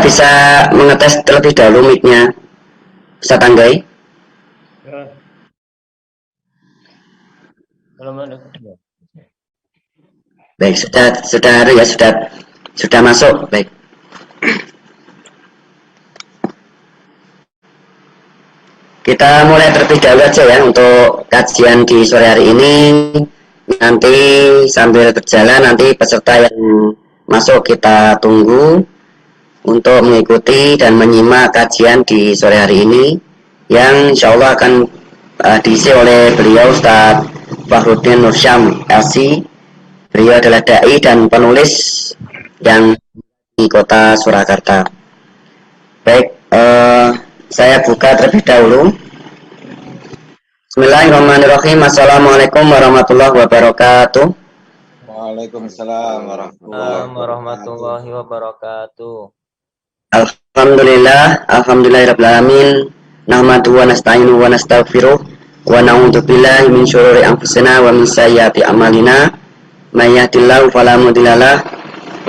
bisa mengetes terlebih dahulu mic-nya Ustaz Anggai? Ya. Assalamualaikum. Ya. Baik, sudah masuk. Baik. Kita mulai terlebih dahulu aja ya untuk kajian di sore hari ini. Nanti sambil berjalan nanti peserta yang masuk kita tunggu untuk mengikuti dan menyimak kajian di sore hari ini yang insya Allah akan diisi oleh beliau Ustaz Fakhruddin Nursyam LC. Beliau adalah dai dan penulis yang di kota Surakarta. Baik, saya buka terlebih dahulu. Bismillahirrahmanirrahim. Assalamualaikum warahmatullahi wabarakatuh. Waalaikumsalam Warahmatullahi wabarakatuh. Alhamdulillahirabbil alamin. Nahmaduhu wa nasta'inu wa nastaghfiruh wa na'udzu billahi min syururi anfusina wa min sayyiati a'malina. May yahdihillahu fala mudhillalah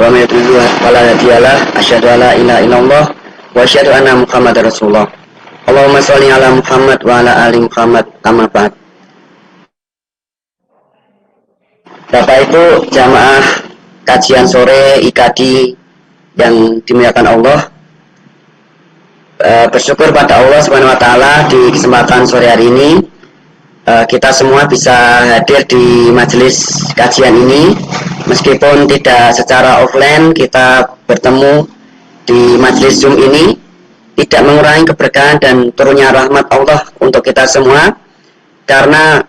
wa may yudlil fala hadiyalah. Asyhadu an la ilaha illallah wa asyhadu anna Muhammadar Rasulullah. Allahumma sholli ala Muhammad wa ala ali Muhammad. Amma ba'd. Bapak Ibu jamaah kajian sore IKADI yang dimuliakan Allah, bersyukur pada Allah Subhanahu wa taala di kesempatan sore hari ini kita semua bisa hadir di majelis kajian ini meskipun tidak secara offline. Kita bertemu di majelis Zoom ini tidak mengurangi keberkahan dan turunnya rahmat Allah untuk kita semua, karena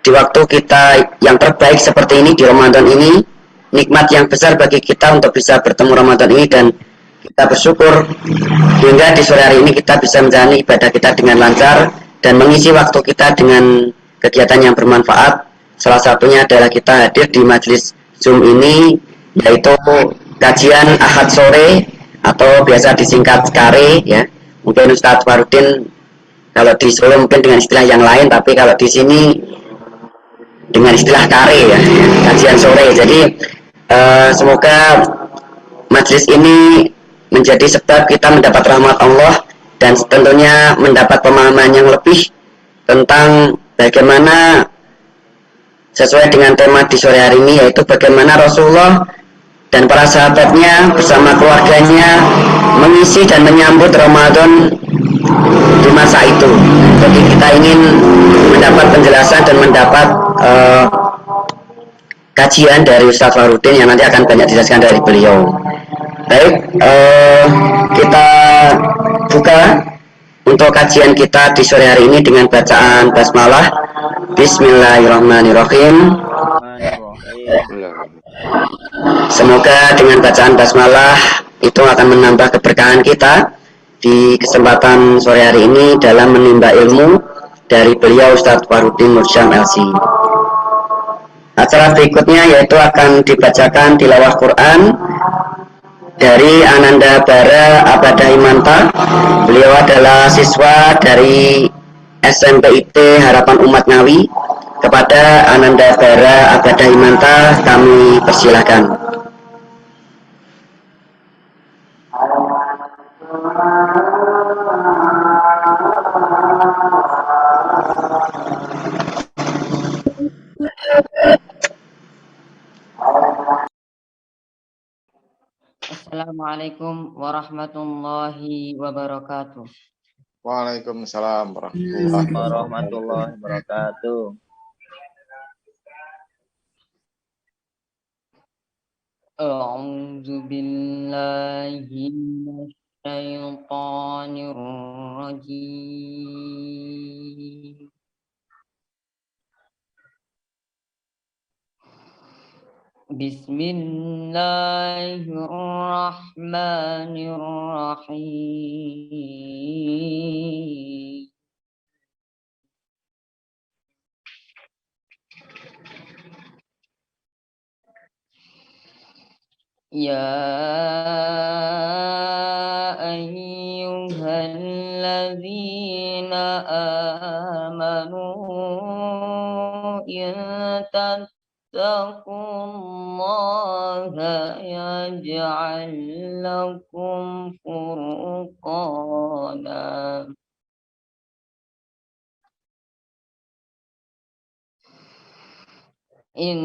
di waktu kita yang terbaik seperti ini di Ramadan ini, nikmat yang besar bagi kita untuk bisa bertemu Ramadan ini, dan kita bersyukur hingga di sore hari ini kita bisa menjalani ibadah kita dengan lancar dan mengisi waktu kita dengan kegiatan yang bermanfaat. Salah satunya adalah kita hadir di majelis Zoom ini, yaitu kajian Ahad sore atau biasa disingkat KARE ya. Mungkin Ustadz Fakhruddin kalau di Solo mungkin dengan istilah yang lain, tapi kalau di sini dengan istilah KARE ya, kajian sore. Jadi semoga majelis ini menjadi sebab kita mendapat rahmat Allah dan tentunya mendapat pemahaman yang lebih tentang bagaimana sesuai dengan tema di sore hari ini, yaitu bagaimana Rasulullah dan para sahabatnya bersama keluarganya mengisi dan menyambut Ramadan di masa itu. Jadi kita ingin mendapat penjelasan dan mendapat kajian dari Ustaz Fakhruddin yang nanti akan banyak dijelaskan dari beliau. Baik, kita buka untuk kajian kita di sore hari ini dengan bacaan basmalah. Bismillahirrahmanirrahim. Semoga dengan bacaan basmalah itu akan menambah keberkahan kita di kesempatan sore hari ini dalam menimba ilmu dari beliau Ustaz Fakhruddin Nursyam LC. Acara berikutnya yaitu akan dibacakan tilawah Quran dari Ananda Bara Abadahimanta. Beliau adalah siswa dari SMPIT Harapan Umat Ngawi. Kepada Ananda Bara Abadahimanta kami persilahkan. Assalamualaikum warahmatullahi wabarakatuh. Waalaikumsalam warahmatullahi Warahmatullahi wabarakatuh. A'udzu billahi minasyaitonir rajim. Bismillahirrahmanirrahim. Ya ayyuhalladzina amanu in الله يجعل لكم فرقانا إن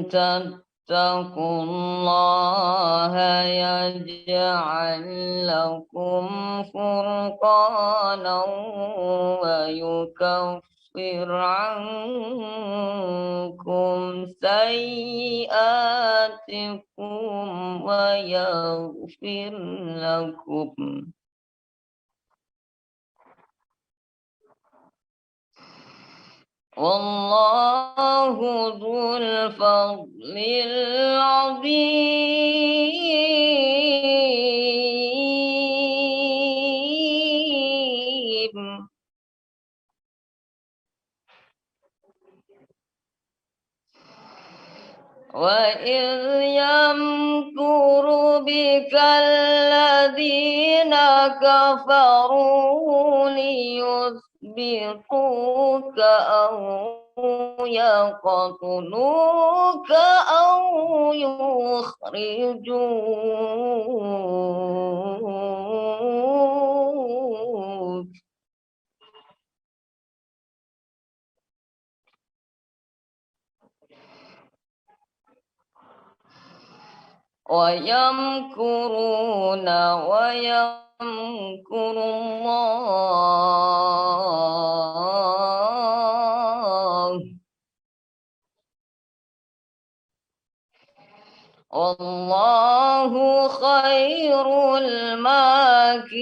تتقوا الله يجعل لكم فرقانا ويكفر عنكم سيئاتكم ويغفر لكم والله ذو الفضل العظيم وإذ يمكر بك الذين كفروا ليثبتوك أو يقتلوك أو يخرجوك ويمكرون ويمكر الله والله خير الماكرين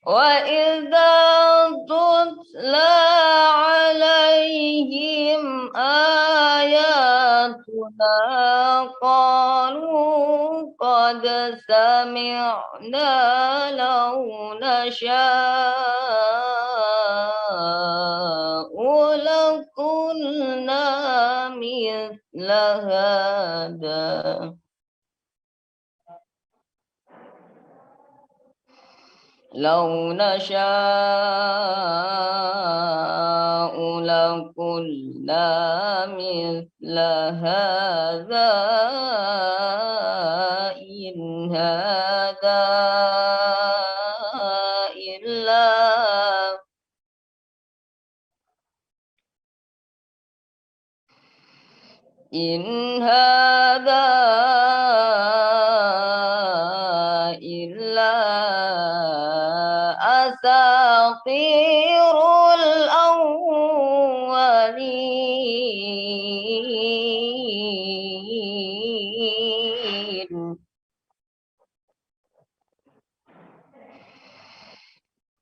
وإذا تتلى عليهم آياتنا قالوا قد سمعنا لو نشاء لقلنا مثل هذا لو نشاء لقلنا مثل هذا إن هذا إلا إن هذا إلا أساطير الأولين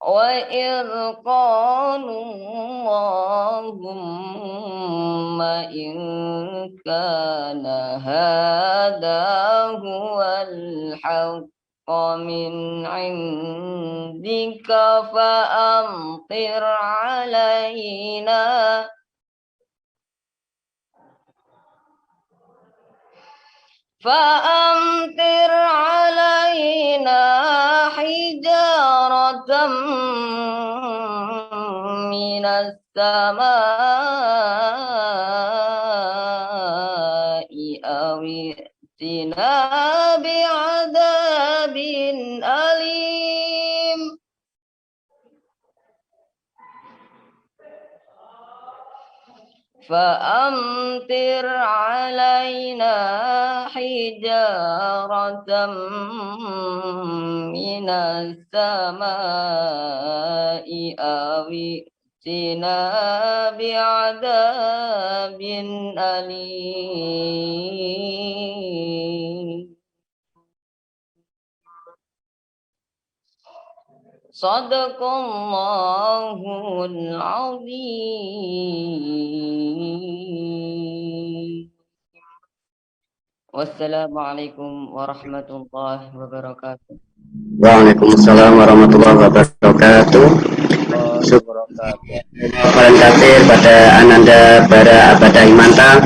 وإذ قالوا اللهم إن كان هذا هو الحق من عندك فأمطر علينا حجارة من السماء أو ائتنا بعذاب أليم فأمطر علينا حجارة من السماء أو ائتنا بعذاب أليم صدق الله العظيم والسلام عليكم ورحمة الله وبركاته. Waalaikumsalam warahmatullahi wabarakatuh. Kalian kafir pada Ananda Bara Abada Himanta.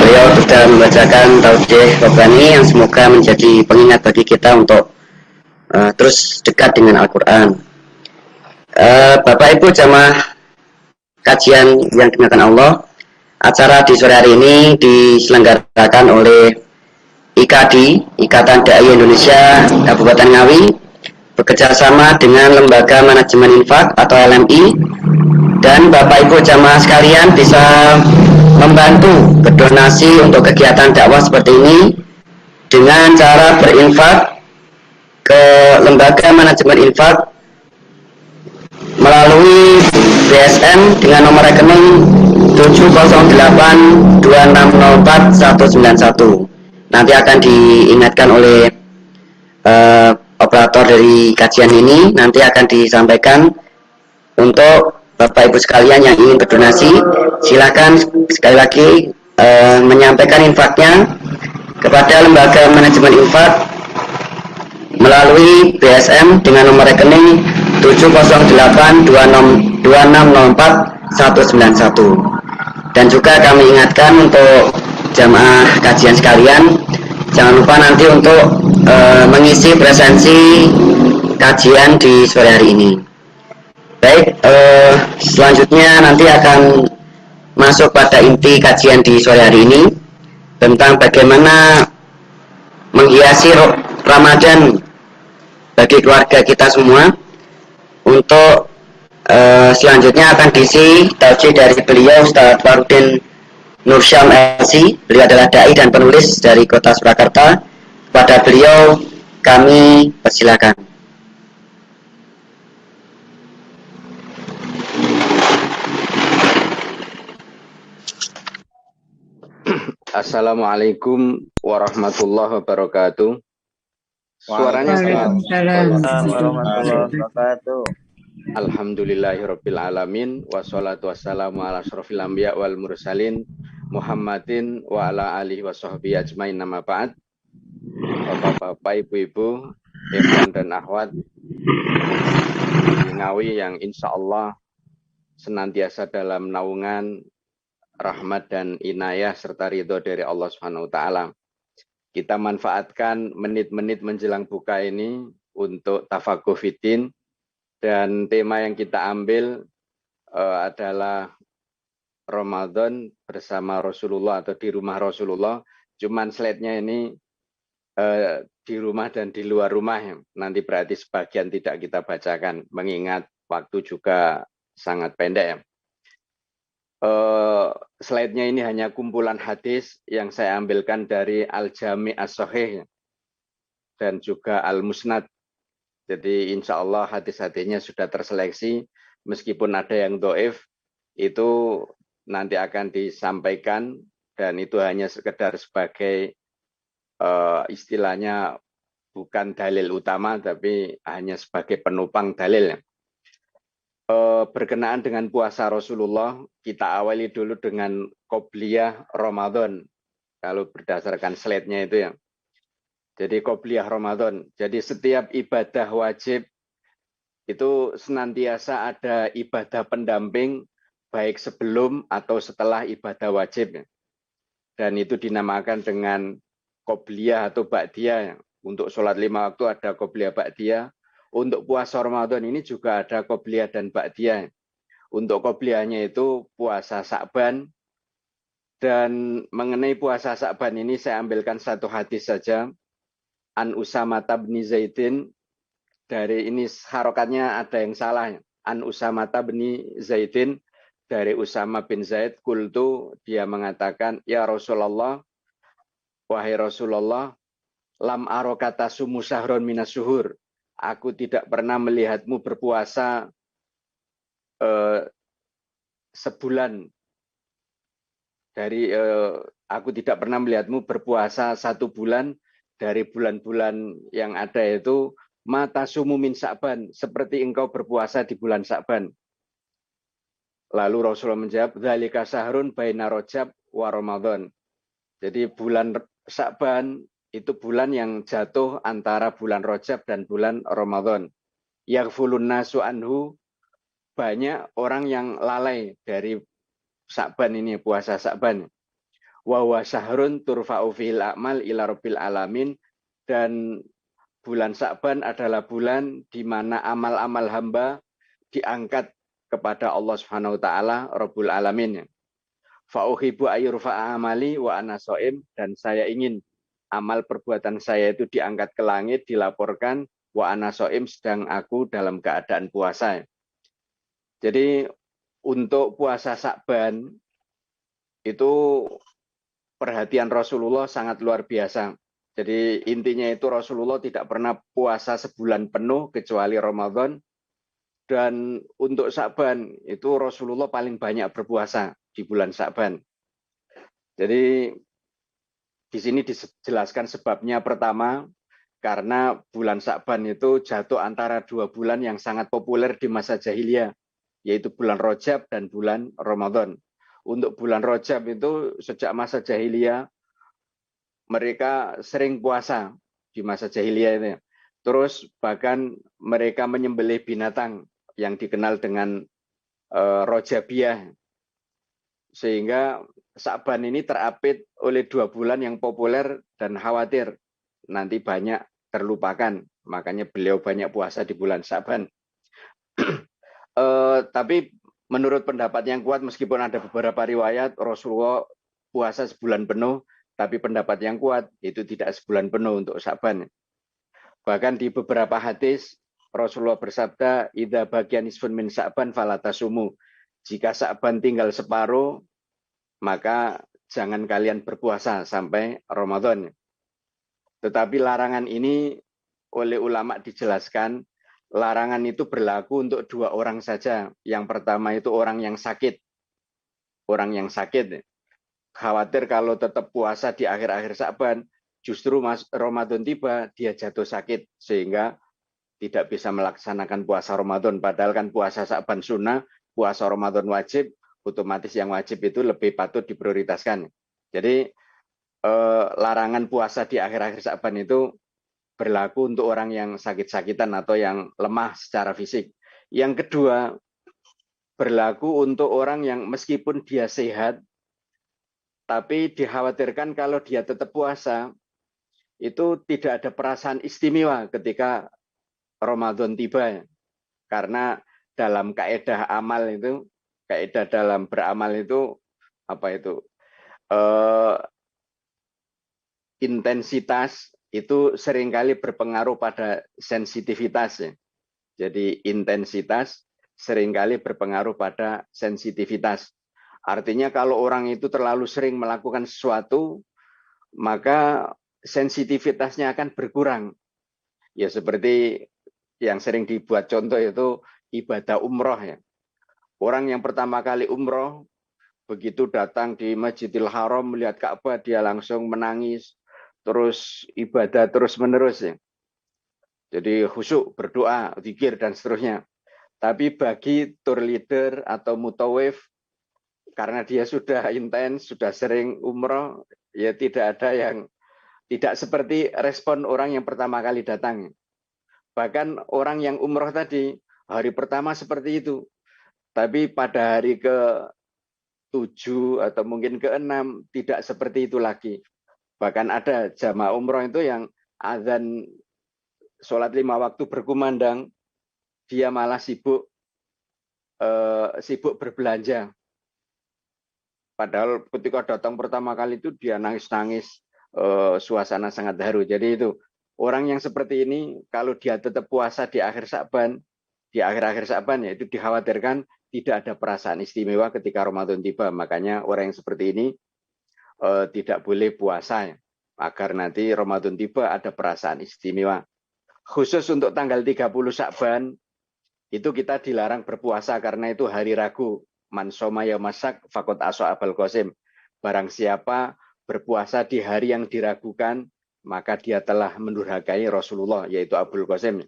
beliau sudah membacakan Tauhid Rabbani yang semoga menjadi pengingat bagi kita untuk terus dekat dengan Al-Quran. Bapak Ibu jamaah kajian yang dimuliakan Allah, acara di sore hari ini diselenggarakan oleh IKADI, Ikatan Dai Indonesia Kabupaten Ngawi, bekerjasama dengan Lembaga Manajemen Infak atau LMI, dan Bapak Ibu jamaah sekalian bisa membantu berdonasi untuk kegiatan dakwah seperti ini dengan cara berinfak ke Lembaga Manajemen Infak melalui BSN dengan nomor rekening 7082604 Nanti akan diingatkan oleh operator dari kajian ini, nanti akan disampaikan untuk Bapak Ibu sekalian yang ingin berdonasi. Silakan sekali lagi menyampaikan infaknya kepada Lembaga Manajemen Infak melalui BSM dengan nomor rekening 7082604 Dan juga kami ingatkan untuk jamaah kajian sekalian, jangan lupa nanti untuk mengisi presensi kajian di sore hari ini. Baik, selanjutnya nanti akan masuk pada inti kajian di sore hari ini tentang bagaimana menghiasi Ramadan bagi keluarga kita semua. Untuk selanjutnya akan diisi tausiah dari beliau Ustaz Farudin Nursyam LC. Beliau adalah dai dan penulis dari Kota Surakarta. Pada beliau kami persilakan. Assalamualaikum warahmatullahi wabarakatuh. Suaranya Waalaikumsalam warahmatullahi wabarakatuh. Alhamdulillahirabbil alamin wassalatu wassalamu ala asyrofil anbiya wal mursalin Muhammadin wa ala alihi washabbihi ajmain, nama ba'd. Bapak-bapak, ibu-ibu, ikhwan dan akhwat di Ngawi yang insyaallah senantiasa dalam naungan rahmat dan inayah serta ridho dari Allah Subhanahu wa taala. Kita manfaatkan menit-menit menjelang buka ini untuk tafakuh fiddin, dan tema yang kita ambil adalah Ramadan bersama Rasulullah atau di rumah Rasulullah. Cuman slide-nya ini di rumah dan di luar rumah. Nanti berarti sebagian tidak kita bacakan mengingat waktu juga sangat pendek ya. Slide-nya ini hanya kumpulan hadis yang saya ambilkan dari Al-Jami' As-Sahih dan juga Al-Musnad. Jadi insya Allah hadis-hadisnya sudah terseleksi, meskipun ada yang dhaif, itu nanti akan disampaikan, dan itu hanya sekedar sebagai istilahnya bukan dalil utama, tapi hanya sebagai penopang dalil. Berkenaan dengan puasa Rasulullah, kita awali dulu dengan qobliyah Ramadan. Kalau berdasarkan slide-nya itu ya. Jadi qobliyah Ramadan. Jadi setiap ibadah wajib itu senantiasa ada ibadah pendamping baik sebelum atau setelah ibadah wajib. Dan itu dinamakan dengan qobliyah atau ba'diyah. Untuk sholat 5 waktu ada qobliyah ba'diyah. Untuk puasa Ramadan ini juga ada qobliyah dan ba'diyah. Untuk qobliyahnya itu puasa Sa'ban. Dan mengenai puasa Sa'ban ini saya ambilkan satu hadis saja. An Usama bin Zaidin. Dari ini harokatnya ada yang salah. An Usama bin Zaidin. Dari Usama bin Zaid. Kultu, dia mengatakan, ya Rasulullah, wahai Rasulullah, lam arokata sumu sahron minas suhur. Aku tidak pernah melihatmu berpuasa sebulan dari aku tidak pernah melihatmu berpuasa 1 bulan dari bulan-bulan yang ada itu mata sumu min Sa'ban, seperti engkau berpuasa di bulan Sa'ban. Lalu Rasulullah menjawab, dzalika sahrun baina Rajab wa Ramadan. Jadi bulan Sa'ban itu bulan yang jatuh antara bulan Rajab dan bulan Ramadan. Yaghfulun nasu anhu, banyak orang yang lalai dari Sa'ban ini, puasa Sa'ban. wa huwa syahrun turfa'u fihil a'mal ila rabbil alamin, dan bulan Sya'ban adalah bulan di mana amal-amal hamba diangkat kepada Allah Subhanahu wa taala Rabbul Alamin. Fa uhibbu ayyurfa'a amali wa ana shaim, dan saya ingin amal perbuatan saya itu diangkat ke langit, dilaporkan wa ana shaim, sedang aku dalam keadaan puasa. Jadi untuk puasa Sya'ban itu perhatian Rasulullah sangat luar biasa. Jadi intinya itu Rasulullah tidak pernah puasa sebulan penuh kecuali Ramadan. Dan untuk Sya'ban itu Rasulullah paling banyak berpuasa di bulan Sya'ban. Jadi di sini dijelaskan sebabnya. Pertama, karena bulan Sya'ban itu jatuh antara dua bulan yang sangat populer di masa jahiliyah, yaitu bulan Rajab dan bulan Ramadan. Untuk bulan Rajab itu sejak masa jahiliyah mereka sering puasa di masa jahiliyah ini. Terus bahkan mereka menyembelih binatang yang dikenal dengan Rajabiyah. Sehingga Sya'ban ini terapit oleh dua bulan yang populer dan khawatir nanti banyak terlupakan. Makanya beliau banyak puasa di bulan Sya'ban. Tapi menurut pendapat yang kuat, meskipun ada beberapa riwayat Rasulullah puasa sebulan penuh, tapi pendapat yang kuat itu tidak sebulan penuh untuk Sya'ban. Bahkan di beberapa hadis Rasulullah bersabda, "Idza baqiya nisfun min Sya'ban fala tasumu." Jika Sya'ban tinggal separuh, maka jangan kalian berpuasa sampai Ramadan. Tetapi larangan ini oleh ulama dijelaskan, larangan itu berlaku untuk dua orang saja. Yang pertama itu orang yang sakit. Orang yang sakit khawatir kalau tetap puasa di akhir-akhir Sya'ban, justru Ramadan tiba, dia jatuh sakit sehingga tidak bisa melaksanakan puasa Ramadan. Padahal kan puasa Sya'ban sunnah, puasa Ramadan wajib, otomatis yang wajib itu lebih patut diprioritaskan. Jadi larangan puasa di akhir-akhir Sya'ban itu berlaku untuk orang yang sakit-sakitan atau yang lemah secara fisik. Yang kedua, berlaku untuk orang yang meskipun dia sehat, tapi dikhawatirkan kalau dia tetap puasa, itu tidak ada perasaan istimewa ketika Ramadan tiba. Karena dalam kaidah amal itu, kaidah dalam beramal itu, apa itu? Intensitas itu seringkali berpengaruh pada sensitivitas. Jadi intensitas seringkali berpengaruh pada sensitivitas. Artinya kalau orang itu terlalu sering melakukan sesuatu, maka sensitivitasnya akan berkurang. Ya seperti yang sering dibuat contoh itu ibadah umroh ya. Orang yang pertama kali umroh, begitu datang di Masjidil Haram melihat Ka'bah, dia langsung menangis, terus ibadah terus-menerus ya. Jadi khusyuk, berdoa, zikir dan seterusnya. Tapi bagi tour leader atau mutawif, karena dia sudah intens, sudah sering umroh, ya tidak ada yang tidak seperti respon orang yang pertama kali datang. Bahkan orang yang umroh tadi, hari pertama seperti itu. Tapi pada hari ke-7 atau mungkin ke-6, tidak seperti itu lagi. Bahkan ada jamaah umroh itu yang azan sholat 5 waktu berkumandang, dia malah sibuk berbelanja. Padahal ketika datang pertama kali itu dia nangis-nangis, suasana sangat haru. Jadi itu orang yang seperti ini kalau dia tetap puasa di akhir Sya'ban, di akhir-akhir Sya'ban ya itu dikhawatirkan tidak ada perasaan istimewa ketika Ramadan tiba. Makanya orang yang seperti ini tidak boleh puasa ya, agar nanti Ramadan tiba ada perasaan istimewa. Khusus untuk tanggal 30 Sya'ban itu kita dilarang berpuasa karena itu hari ragu. Man soma yaumasak faqad asa Abul Qasim. Barang siapa berpuasa di hari yang diragukan, maka dia telah mendurhakai Rasulullah, yaitu Abul Qasim.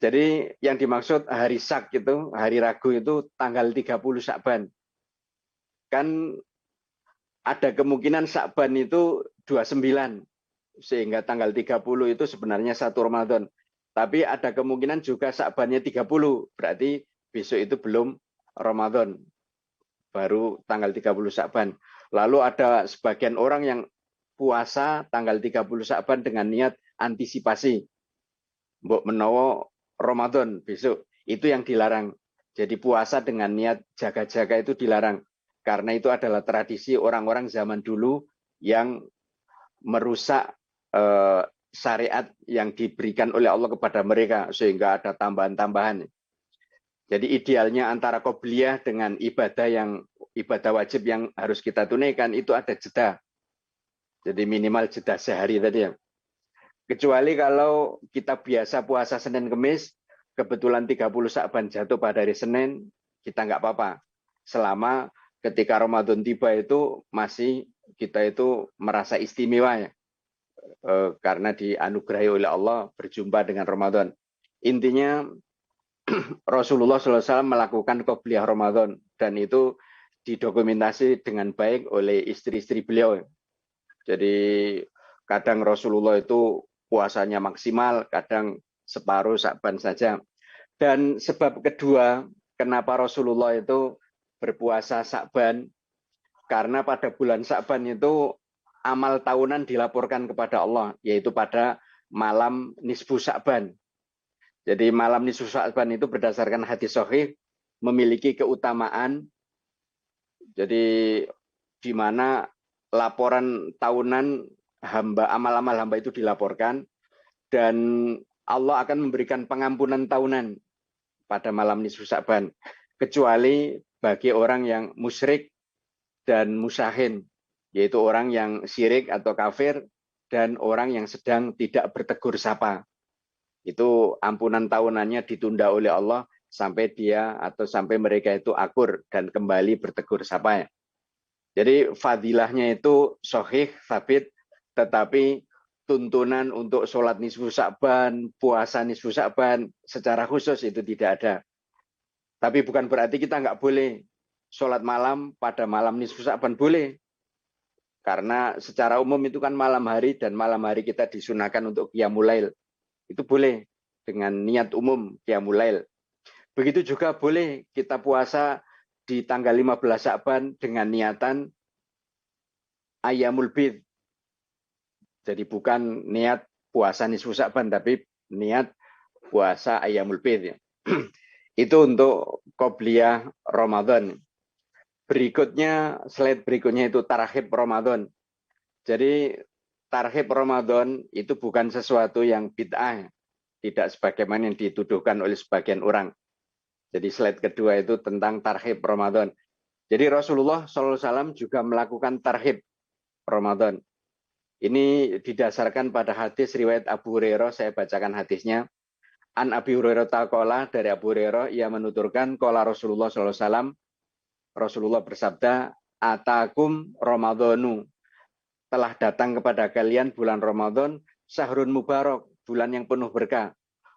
Jadi yang dimaksud hari syak itu, hari ragu itu tanggal 30 Sya'ban. Kan ada kemungkinan Sya'ban itu 29, sehingga tanggal 30 itu sebenarnya 1 Ramadan. Tapi ada kemungkinan juga Sya'bannya 30, berarti besok itu belum Ramadan. baru tanggal 30 Sya'ban. Lalu ada sebagian orang yang puasa tanggal 30 Sya'ban dengan niat antisipasi. Mbok menawa Ramadan besok, itu yang dilarang. Jadi puasa dengan niat jaga-jaga itu dilarang. Karena itu adalah tradisi orang-orang zaman dulu yang merusak syariat yang diberikan oleh Allah kepada mereka sehingga ada tambahan-tambahan. Jadi idealnya antara qobliyah dengan ibadah wajib yang harus kita tunaikan itu ada jeda. Jadi minimal jeda sehari tadi ya. Kecuali kalau kita biasa puasa Senin Kemis, kebetulan 30 Sya'ban jatuh pada hari Senin, kita nggak apa-apa. Selama ketika Ramadan tiba itu masih kita itu merasa istimewa ya. Karena dianugerahi oleh Allah berjumpa dengan Ramadan. Intinya Rasulullah SAW melakukan qobliyah Ramadan dan itu didokumentasi dengan baik oleh istri-istri beliau. Jadi kadang Rasulullah itu puasanya maksimal, kadang separuh Sya'ban saja. Dan sebab kedua, kenapa Rasulullah itu berpuasa Sya'ban, karena pada bulan Sya'ban itu amal tahunan dilaporkan kepada Allah, yaitu pada malam nisfu Sya'ban. Jadi malam nisfu Sya'ban itu berdasarkan hadis sahih memiliki keutamaan. Jadi di mana laporan tahunan hamba, amal-amal hamba itu dilaporkan dan Allah akan memberikan pengampunan tahunan pada malam nisfu Sya'ban kecuali bagi orang yang musyrik dan musahin, yaitu orang yang syirik atau kafir dan orang yang sedang tidak bertegur sapa. Itu ampunan tahunannya ditunda oleh Allah sampai dia atau sampai mereka itu akur dan kembali bertegur sapa. Jadi fadilahnya itu sahih, sabit, tetapi tuntunan untuk sholat nisfu Sya'ban, puasa nisfu Sya'ban secara khusus itu tidak ada. Tapi bukan berarti kita nggak boleh sholat malam pada malam nisfu Sya'ban, boleh. Karena secara umum itu kan malam hari dan malam hari kita disunahkan untuk qiyamul lail. Itu boleh dengan niat umum qiyamul lail. Begitu juga boleh kita puasa di tanggal 15 Sya'ban dengan niatan ayyamul bid. Jadi bukan niat puasa nisfu Sya'ban, tapi niat puasa ayyamul bid. Ya. Itu untuk qobliyah Ramadan. Berikutnya, slide berikutnya itu tarhib Ramadan. Jadi tarhib Ramadan itu bukan sesuatu yang bid'ah. Tidak sebagaimana yang dituduhkan oleh sebagian orang. Jadi slide kedua itu tentang tarhib Ramadan. Jadi Rasulullah SAW juga melakukan tarhib Ramadan. Ini didasarkan pada hadis riwayat Abu Hurairah, saya bacakan hadisnya. An Abi Hurairah taqala, dari Abu Hurairah, ia menuturkan, qala Rasulullah SAW, Rasulullah bersabda, atakum Ramadhanu, telah datang kepada kalian bulan Ramadan, syahrun mubarak, bulan yang penuh berkah.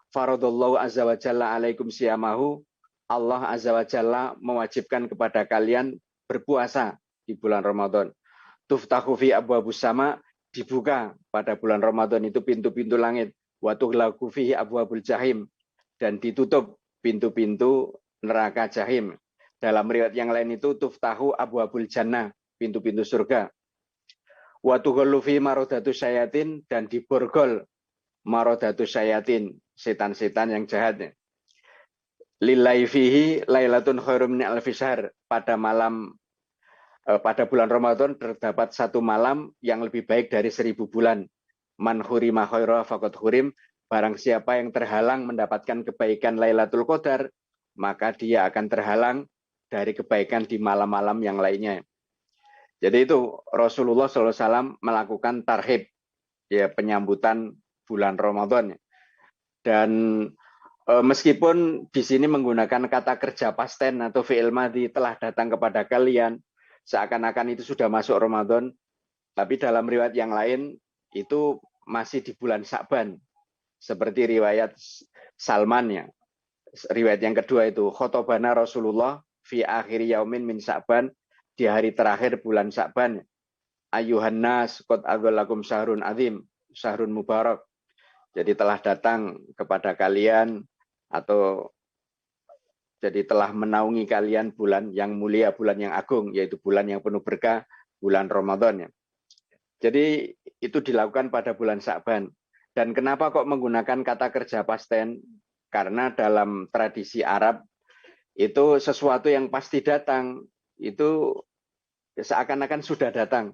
Faradallahu azza wa jalla alaikum siyamahu, Allah azza wa jalla mewajibkan kepada kalian berpuasa di bulan Ramadan. Tuftahu fi abwabus sama, dibuka pada bulan Ramadan itu pintu-pintu langit. Wa tughlaqu fihi abwabul jahim, dan ditutup pintu-pintu neraka jahim. Dalam riwayat yang lain itu tuftahu abwabul jannah, pintu-pintu surga. Wa tughallu fi maradatu syayatin, dan diborgol maradatu syayatin, setan-setan yang jahat. Lillahi fihi lailatun khairum min alfi syahr, pada bulan Ramadan terdapat satu malam yang lebih baik dari 1000 bulan. Man hurima khaira faqad hurim, barang siapa yang terhalang mendapatkan kebaikan Lailatul Qadar, maka dia akan terhalang dari kebaikan di malam-malam yang lainnya. Jadi itu Rasulullah SAW melakukan tarhib, ya, penyambutan bulan Ramadan. Dan meskipun di sini menggunakan kata kerja pasten atau fi'il madhi, telah datang kepada kalian, seakan-akan itu sudah masuk Ramadan, tapi dalam riwayat yang lain itu masih di bulan Sya'ban. Seperti riwayat Salman ya. Riwayat yang kedua itu khotobana Rasulullah fi akhir yaumin min Sya'ban, di hari terakhir bulan Sya'ban. Ayuhan nas qad aghallakum syahrun azim, syahrun mubarak. Jadi telah datang kepada kalian atau Jadi telah menaungi kalian bulan yang mulia, bulan yang agung, yaitu bulan yang penuh berkah, bulan Ramadan. Ya. Jadi itu dilakukan pada bulan Sya'ban. Dan kenapa kok menggunakan kata kerja past tense? Karena dalam tradisi Arab itu sesuatu yang pasti datang, itu seakan-akan sudah datang.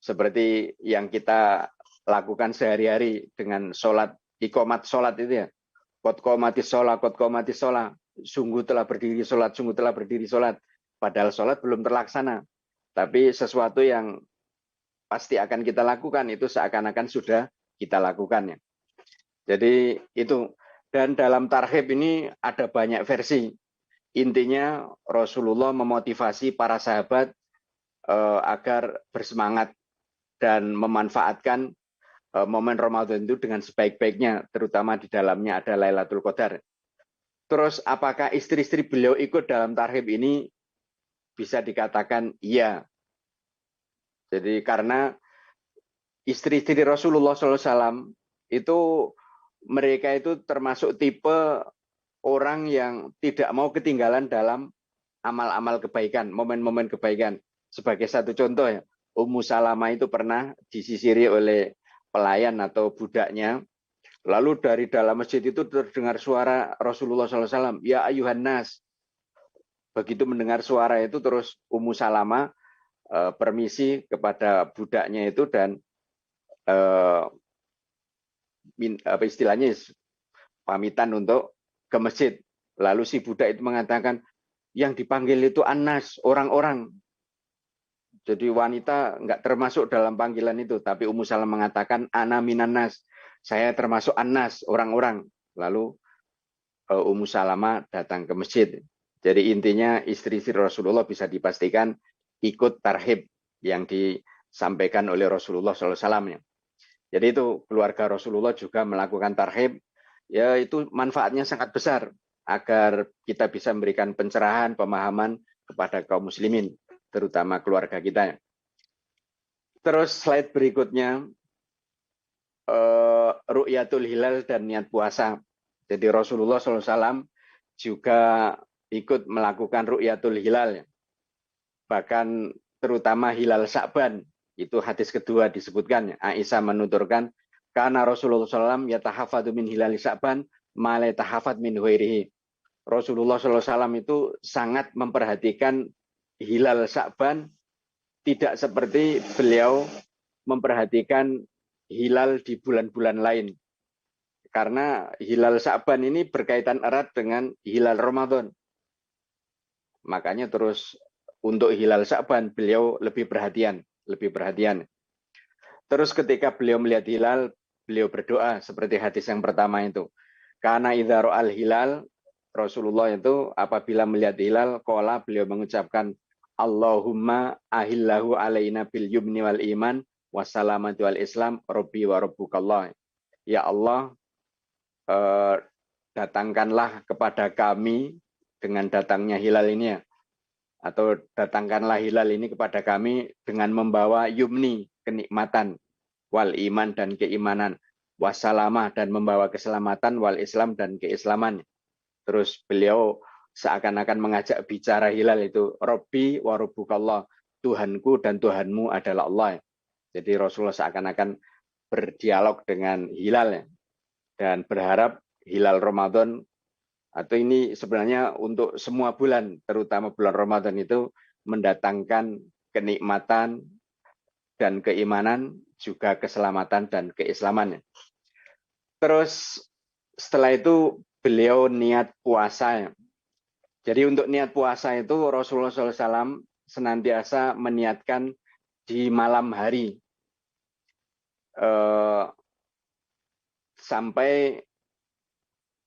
Seperti yang kita lakukan sehari-hari dengan sholat, iqomat sholat itu ya. Qad qomatis sholat, sungguh telah berdiri sholat, sungguh telah berdiri sholat. Padahal sholat belum terlaksana. Tapi sesuatu yang pasti akan kita lakukan itu seakan-akan sudah kita lakukan ya. Jadi itu. Dan dalam tarhib ini ada banyak versi. Intinya Rasulullah memotivasi para sahabat agar bersemangat dan memanfaatkan momen Ramadan itu dengan sebaik-baiknya, terutama di dalamnya ada Lailatul Qadar. Terus apakah istri-istri beliau ikut dalam tarhib ini? Bisa dikatakan iya. Jadi karena istri-istri Rasulullah SAW itu mereka itu termasuk tipe orang yang tidak mau ketinggalan dalam amal-amal kebaikan, momen-momen kebaikan. Sebagai satu contoh ya, Ummu Salamah itu pernah disisiri oleh pelayan atau budaknya. Lalu dari dalam masjid itu terdengar suara Rasulullah SAW, ya ayuhan nas. Begitu mendengar suara itu terus Ummu Salamah permisi kepada budaknya itu dan apa istilahnya pamitan untuk ke masjid. Lalu si budak itu mengatakan yang dipanggil itu Anas, orang-orang. Jadi wanita nggak termasuk dalam panggilan itu, tapi Ummu Salamah mengatakan ana minan nas, saya termasuk Anas, orang-orang. Lalu Ummu Salamah datang ke masjid. Jadi intinya istri-istri Rasulullah bisa dipastikan ikut tarhib yang disampaikan oleh Rasulullah SAW. Jadi itu keluarga Rasulullah juga melakukan tarhib, ya itu manfaatnya sangat besar agar kita bisa memberikan pencerahan, pemahaman kepada kaum muslimin, terutama keluarga kita. Terus slide berikutnya, ru'yatul hilal dan niat puasa. Jadi Rasulullah SAW juga ikut melakukan ru'yatul hilal. Bahkan terutama hilal Sya'ban. Itu hadis kedua disebutkan. Aisyah menuturkan, karena Rasulullah SAW yatahafadu min hilal Sya'ban, ma la yatahafad min huirihi. Rasulullah SAW itu sangat memperhatikan hilal Sya'ban, tidak seperti beliau memperhatikan hilal di bulan-bulan lain. Karena hilal Sya'ban ini berkaitan erat dengan hilal Ramadan. Makanya terus untuk hilal Sya'ban beliau lebih perhatian. Terus ketika beliau melihat hilal, beliau berdoa seperti hadis yang pertama itu. Karena idza ra'al hilal, Rasulullah itu apabila melihat hilal, qala beliau mengucapkan Allahumma ahillahu alaina bil yumni wal iman wassalamati wal islam rabbi wa rabbukallah. Ya Allah, datangkanlah kepada kami dengan datangnya hilal ini ya. Atau datangkanlah hilal ini kepada kami dengan membawa yumni, kenikmatan, wal iman dan keimanan, wassalamah dan membawa keselamatan, wal islam dan keislaman. Terus beliau seakan-akan mengajak bicara hilal itu, Rabbi wa rabbukallah, Tuhanku dan Tuhanmu adalah Allah. Jadi Rasulullah seakan-akan berdialog dengan hilal ya, dan berharap hilal Ramadan, atau ini sebenarnya untuk semua bulan, terutama bulan Ramadan itu mendatangkan kenikmatan dan keimanan, juga keselamatan dan keislaman. Terus setelah itu beliau niat puasa. Jadi untuk niat puasa itu Rasulullah SAW senantiasa meniatkan di malam hari sampai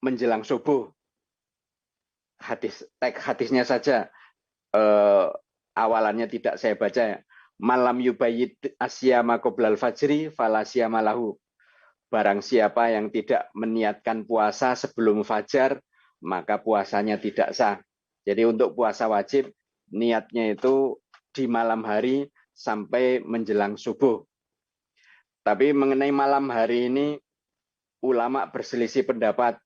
menjelang subuh. Hadisnya saja awalannya tidak saya baca ya. Malam yubayyid asyama qoblal fajri falasyama lahu. Barang siapa yang tidak meniatkan puasa sebelum fajar, maka puasanya tidak sah. Jadi untuk puasa wajib, niatnya itu di malam hari sampai menjelang subuh. Tapi mengenai malam hari ini, ulama berselisih pendapat.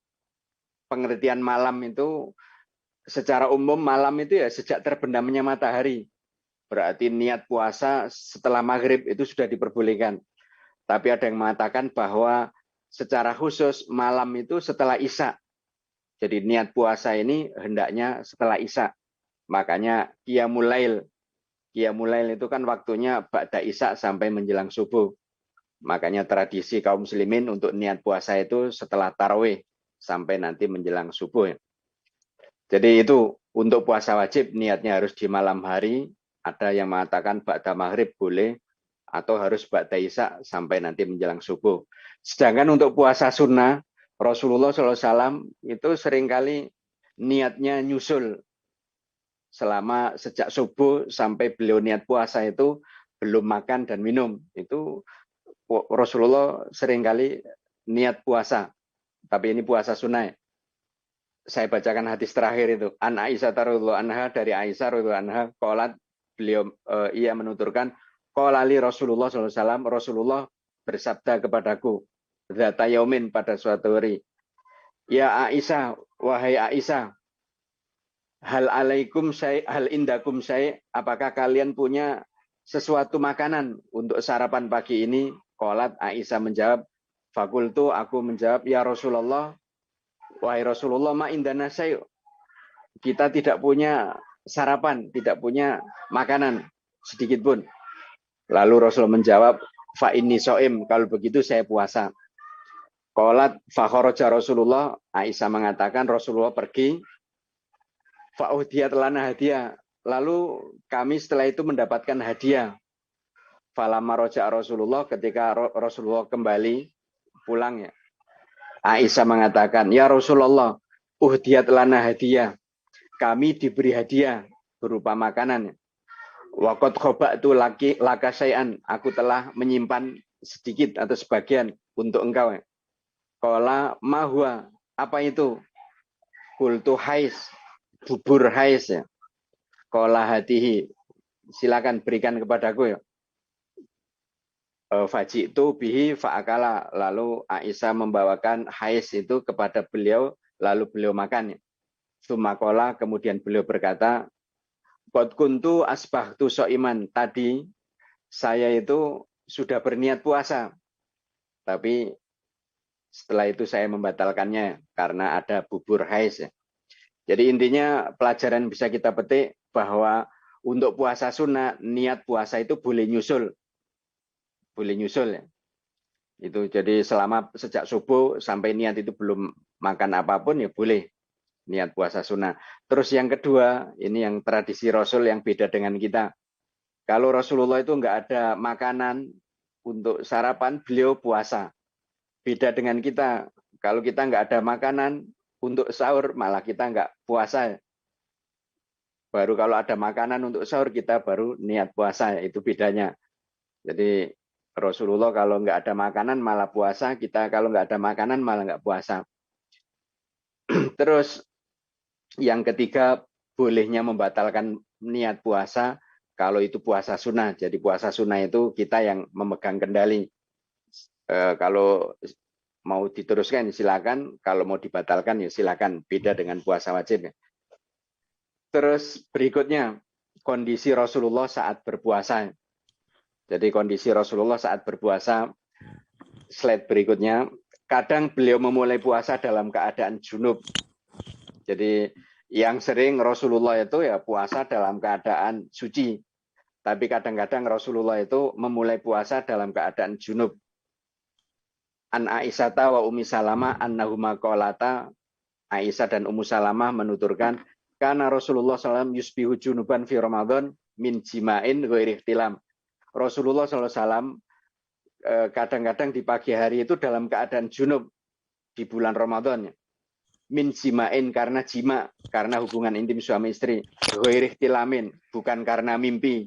Pengertian malam itu secara umum malam itu ya sejak terbenamnya matahari. Berarti niat puasa setelah maghrib itu sudah diperbolehkan. Tapi ada yang mengatakan bahwa secara khusus malam itu setelah isya. Jadi niat puasa ini hendaknya setelah isya. Makanya qiyamul lail. Qiyamul lail itu kan waktunya ba'da isya sampai menjelang subuh. Makanya tradisi kaum muslimin untuk niat puasa itu setelah tarawih sampai nanti menjelang subuh. Jadi itu untuk puasa wajib niatnya harus di malam hari. Ada yang mengatakan ba'da maghrib boleh atau harus ba'da isya sampai nanti menjelang subuh. Sedangkan untuk puasa sunnah Rasulullah SAW itu seringkali niatnya nyusul selama sejak subuh sampai beliau niat puasa itu belum makan dan minum. Itu Rasulullah seringkali niat puasa. Tapi ini puasa sunnah. Saya bacakan hadis terakhir itu. An Aisyah radhiyallahu anha, dari Aisyah radhiyallahu anha, qalat, beliau ia menuturkan, qala li Rasulullah SAW, Rasulullah bersabda kepadaku, dzata yaumin, pada suatu hari, ya Aisyah, wahai Aisyah, hal alaikum syai, hal indakum syai, apakah kalian punya sesuatu makanan untuk sarapan pagi ini? Qalat, Aisyah menjawab, fakultu, aku menjawab, ya Rasulullah, wahai Rasulullah, ma indana syai, kita tidak punya sarapan, tidak punya makanan sedikit pun. Lalu Rasul menjawab, fa inni so'im, kalau begitu saya puasa. Qalat fa kharaja Rasulullah, Aisyah mengatakan Rasulullah pergi, fa uhdiyat lana hadiah, lalu kami setelah itu mendapatkan hadiah. Falamma raja Rasulullah, ketika Rasulullah kembali pulang ya, Aisyah mengatakan, ya Rasulullah, uhdiyat lana hadiah, kami diberi hadiah berupa makanan. Waqad khaba'tu laka syai'an, aku telah menyimpan sedikit atau sebagian untuk engkau. Qala ma huwa, apa itu? Qultu hais, bubur hais ya. Qala hatihi, silakan berikan kepadaku ya. Faji itu bihi fa'akala, lalu Aisyah membawakan hais itu kepada beliau, lalu beliau makan. Sumakola, kemudian beliau berkata, qad kuntu asbahtu so'iman, tadi saya itu sudah berniat puasa, tapi setelah itu saya membatalkannya karena ada bubur hais. Jadi intinya pelajaran bisa kita petik bahwa untuk puasa sunnah, niat puasa itu boleh nyusul. Boleh nyusul ya. Itu jadi selama sejak subuh sampai niat itu belum makan apapun ya boleh niat puasa sunnah. Terus yang kedua, ini yang tradisi Rasul yang beda dengan kita. Kalau Rasulullah itu enggak ada makanan untuk sarapan, beliau puasa. Beda dengan kita. Kalau kita enggak ada makanan untuk sahur, malah kita enggak puasa. Baru kalau ada makanan untuk sahur, kita baru niat puasa. Itu bedanya. Jadi Rasulullah kalau nggak ada makanan malah puasa, kita kalau nggak ada makanan malah nggak puasa. Terus yang ketiga, bolehnya membatalkan niat puasa kalau itu puasa sunnah. Jadi puasa sunnah itu kita yang memegang kendali. Kalau mau diteruskan silakan, kalau mau dibatalkan ya silakan. Beda dengan puasa wajib. Terus berikutnya, kondisi Rasulullah saat berpuasa. Jadi kondisi Rasulullah saat berpuasa, slide berikutnya, kadang beliau memulai puasa dalam keadaan junub. Jadi yang sering Rasulullah itu ya puasa dalam keadaan suci. Tapi kadang-kadang Rasulullah itu memulai puasa dalam keadaan junub. An Aisyata wa Ummi Salamah annahuma qalata, Aisyah dan Ummu Salamah menuturkan, karena Rasulullah SAW yusbihu junuban fi Ramadan min jima'in ghairi ihtilam. Rasulullah SAW kadang-kadang di pagi hari itu dalam keadaan junub di bulan Ramadan. Min jima'in, karena jima, karena hubungan intim suami istri. Ghairi ihtilamin, bukan karena mimpi.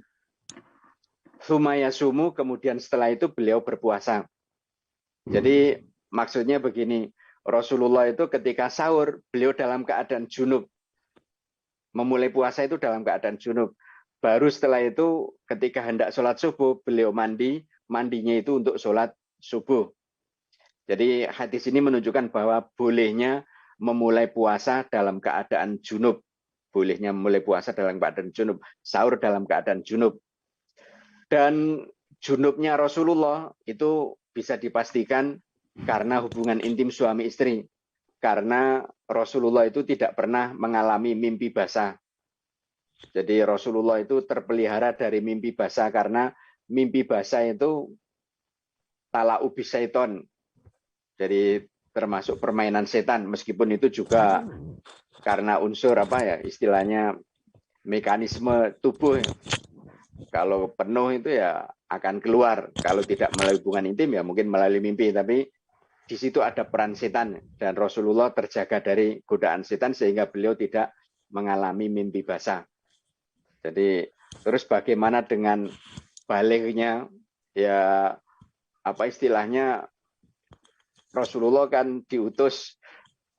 Sumayasumu, kemudian setelah itu beliau berpuasa. Jadi maksudnya begini, Rasulullah itu ketika sahur, beliau dalam keadaan junub. Memulai puasa itu dalam keadaan junub. Baru setelah itu ketika hendak sholat subuh, beliau mandi, mandinya itu untuk sholat subuh. Jadi hadis ini menunjukkan bahwa bolehnya memulai puasa dalam keadaan junub. bolehnya mulai puasa dalam keadaan junub, sahur dalam keadaan junub. Dan junubnya Rasulullah itu bisa dipastikan karena hubungan intim suami istri. Karena Rasulullah itu tidak pernah mengalami mimpi basah. Jadi Rasulullah itu terpelihara dari mimpi basah karena mimpi basah itu tala'u bisyaiton. Jadi termasuk permainan setan, meskipun itu juga karena unsur apa ya, istilahnya mekanisme tubuh. Kalau penuh itu ya akan keluar. Kalau tidak melalui hubungan intim ya mungkin melalui mimpi. Tapi di situ ada peran setan dan Rasulullah terjaga dari godaan setan sehingga beliau tidak mengalami mimpi basah. Jadi terus bagaimana dengan baliknya, ya apa istilahnya, Rasulullah kan diutus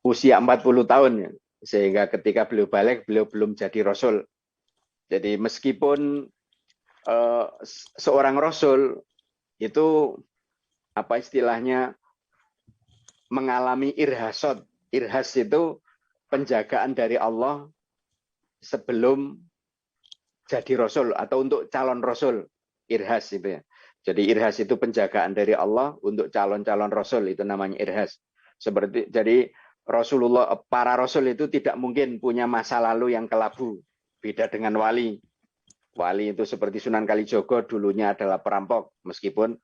usia 40 tahun ya, sehingga ketika beliau balik beliau belum jadi rasul. Jadi meskipun seorang rasul itu apa istilahnya mengalami irhasot. Irhas itu penjagaan dari Allah sebelum jadi rasul atau untuk calon rasul. Irhas itu ya. Jadi irhas itu penjagaan dari Allah untuk calon-calon rasul, itu namanya irhas. Jadi Rasulullah, para rasul itu tidak mungkin punya masa lalu yang kelabu. Beda dengan wali. Wali itu seperti Sunan Kalijogo dulunya adalah perampok, meskipun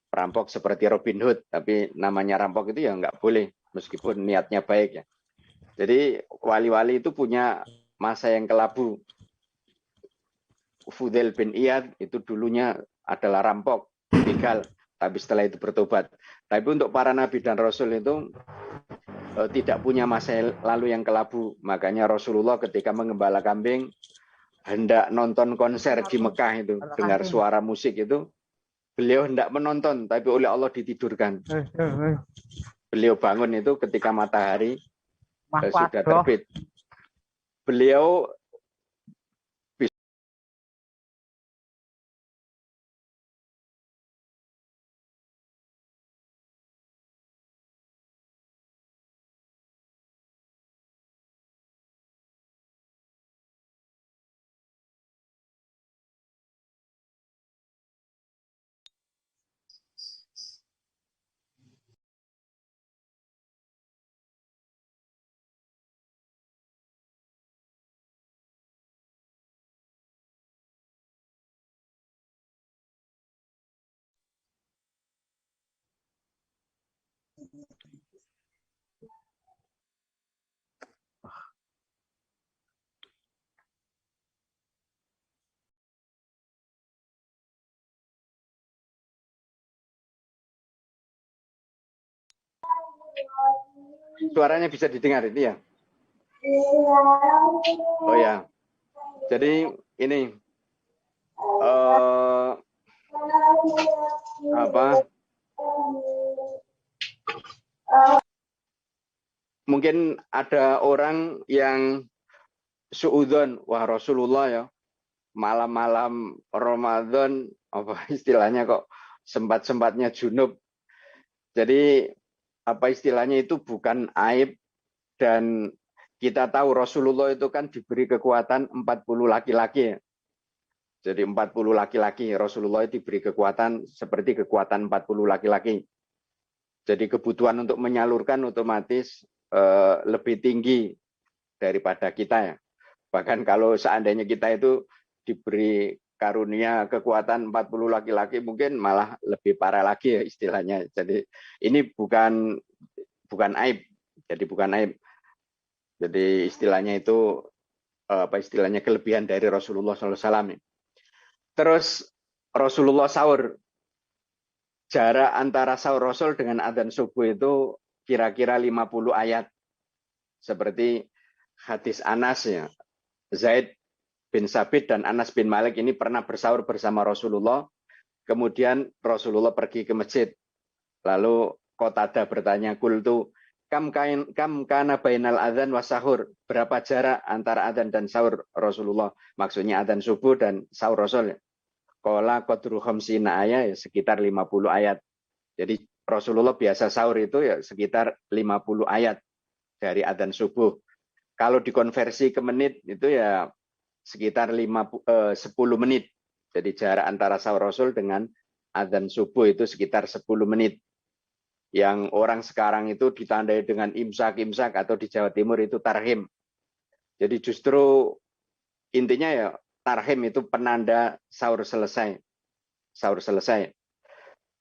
perampok seperti Robin Hood, tapi namanya rampok itu ya nggak boleh, meskipun niatnya baik ya. Jadi wali-wali itu punya masa yang kelabu. Fudail bin Iyad itu dulunya adalah rampok, begal, tapi setelah itu bertobat. Tapi untuk para nabi dan rasul itu tidak punya masa lalu yang kelabu. Makanya Rasulullah ketika mengembala kambing hendak nonton konser di Mekah itu, dengar suara musik itu, beliau hendak menonton, tapi oleh Allah ditidurkan. Beliau bangun itu ketika matahari sudah terbit. Beliau suaranya bisa didengar itu ya? Oh ya. Jadi ini mungkin ada orang yang suudzon, wah Rasulullah ya malam-malam Ramadan apa istilahnya kok sempat-sempatnya junub. Jadi apa istilahnya itu bukan aib, dan kita tahu Rasulullah itu kan diberi kekuatan 40 laki-laki. Jadi 40 laki-laki, Rasulullah diberi kekuatan seperti kekuatan 40 laki-laki. Jadi kebutuhan untuk menyalurkan otomatis lebih tinggi daripada kita ya. Bahkan kalau seandainya kita itu diberi karunia kekuatan 40 laki-laki mungkin malah lebih parah lagi ya istilahnya. Jadi ini bukan aib. Jadi bukan aib. Jadi istilahnya itu apa istilahnya kelebihan dari Rasulullah SAW. Terus Rasulullah sahur. Jarak antara sahur Rasul dengan adzan subuh itu kira-kira 50 ayat. Seperti hadis Anas ya. Zaid bin Sabit dan Anas bin Malik ini pernah bersahur bersama Rasulullah. Kemudian Rasulullah pergi ke masjid. Lalu Qatadah bertanya, "Qultu kam kana bainal adzan was sahur?" Berapa jarak antara adzan dan sahur Rasulullah? Maksudnya adzan subuh dan sahur Rasul. Qala qadru khamsina ayat, sekitar 50 ayat. Jadi Rasulullah biasa sahur itu ya sekitar 50 ayat dari adzan subuh. Kalau dikonversi ke menit itu ya sekitar 10 menit. Jadi jarak antara sahur Rasul dengan adzan subuh itu sekitar 10 menit. Yang orang sekarang itu ditandai dengan imsak atau di Jawa Timur itu tarhim. Jadi justru intinya ya tarhim itu penanda sahur selesai. Sahur selesai.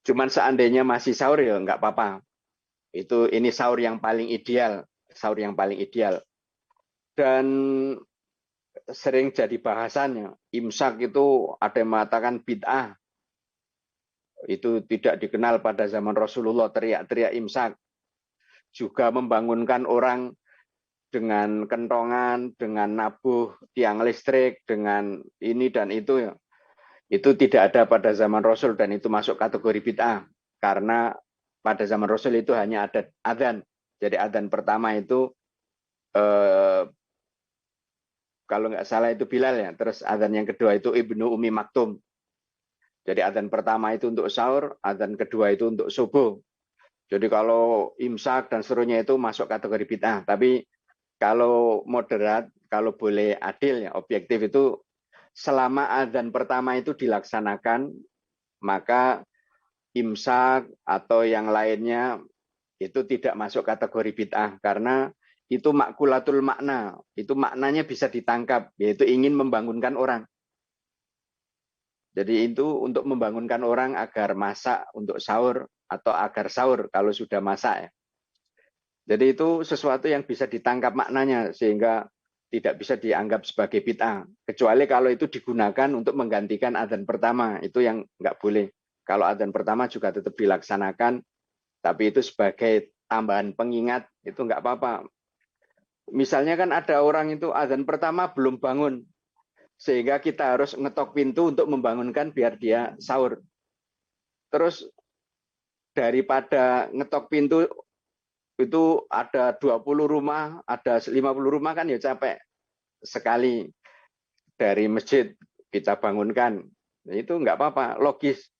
Cuman seandainya masih sahur ya nggak apa-apa. Ini sahur yang paling ideal. Sahur yang paling ideal. Dan sering jadi bahasannya. Imsak itu ada yang mengatakan bid'ah. Itu tidak dikenal pada zaman Rasulullah, teriak-teriak imsak. Juga membangunkan orang dengan kentongan, dengan nabuh tiang listrik, dengan ini dan itu ya. Itu tidak ada pada zaman Rasul dan itu masuk kategori bid'ah. Karena pada zaman Rasul itu hanya ada adzan. Jadi adzan pertama itu kalau nggak salah itu Bilal ya. Terus adzan yang kedua itu Ibnu Umi Maktum. Jadi adzan pertama itu untuk sahur, adzan kedua itu untuk subuh. Jadi kalau imsak dan seterusnya itu masuk kategori bid'ah. Tapi kalau moderat, kalau boleh adil ya, objektif itu selama adzan pertama itu dilaksanakan, maka imsak atau yang lainnya itu tidak masuk kategori bid'ah karena itu makulatul makna. Itu maknanya bisa ditangkap, yaitu ingin membangunkan orang. Jadi itu untuk membangunkan orang agar masak untuk sahur atau agar sahur kalau sudah masak ya. Jadi itu sesuatu yang bisa ditangkap maknanya sehingga tidak bisa dianggap sebagai bid'ah. Kecuali kalau itu digunakan untuk menggantikan adzan pertama, itu yang nggak boleh. Kalau adzan pertama juga tetap dilaksanakan, tapi itu sebagai tambahan pengingat, itu nggak apa-apa. Misalnya kan ada orang itu adzan pertama belum bangun, sehingga kita harus ngetok pintu untuk membangunkan biar dia sahur. Terus daripada ngetok pintu itu ada 20 rumah, ada 50 rumah kan ya capek. Sekali dari masjid kita bangunkan. Itu nggak apa-apa, logis.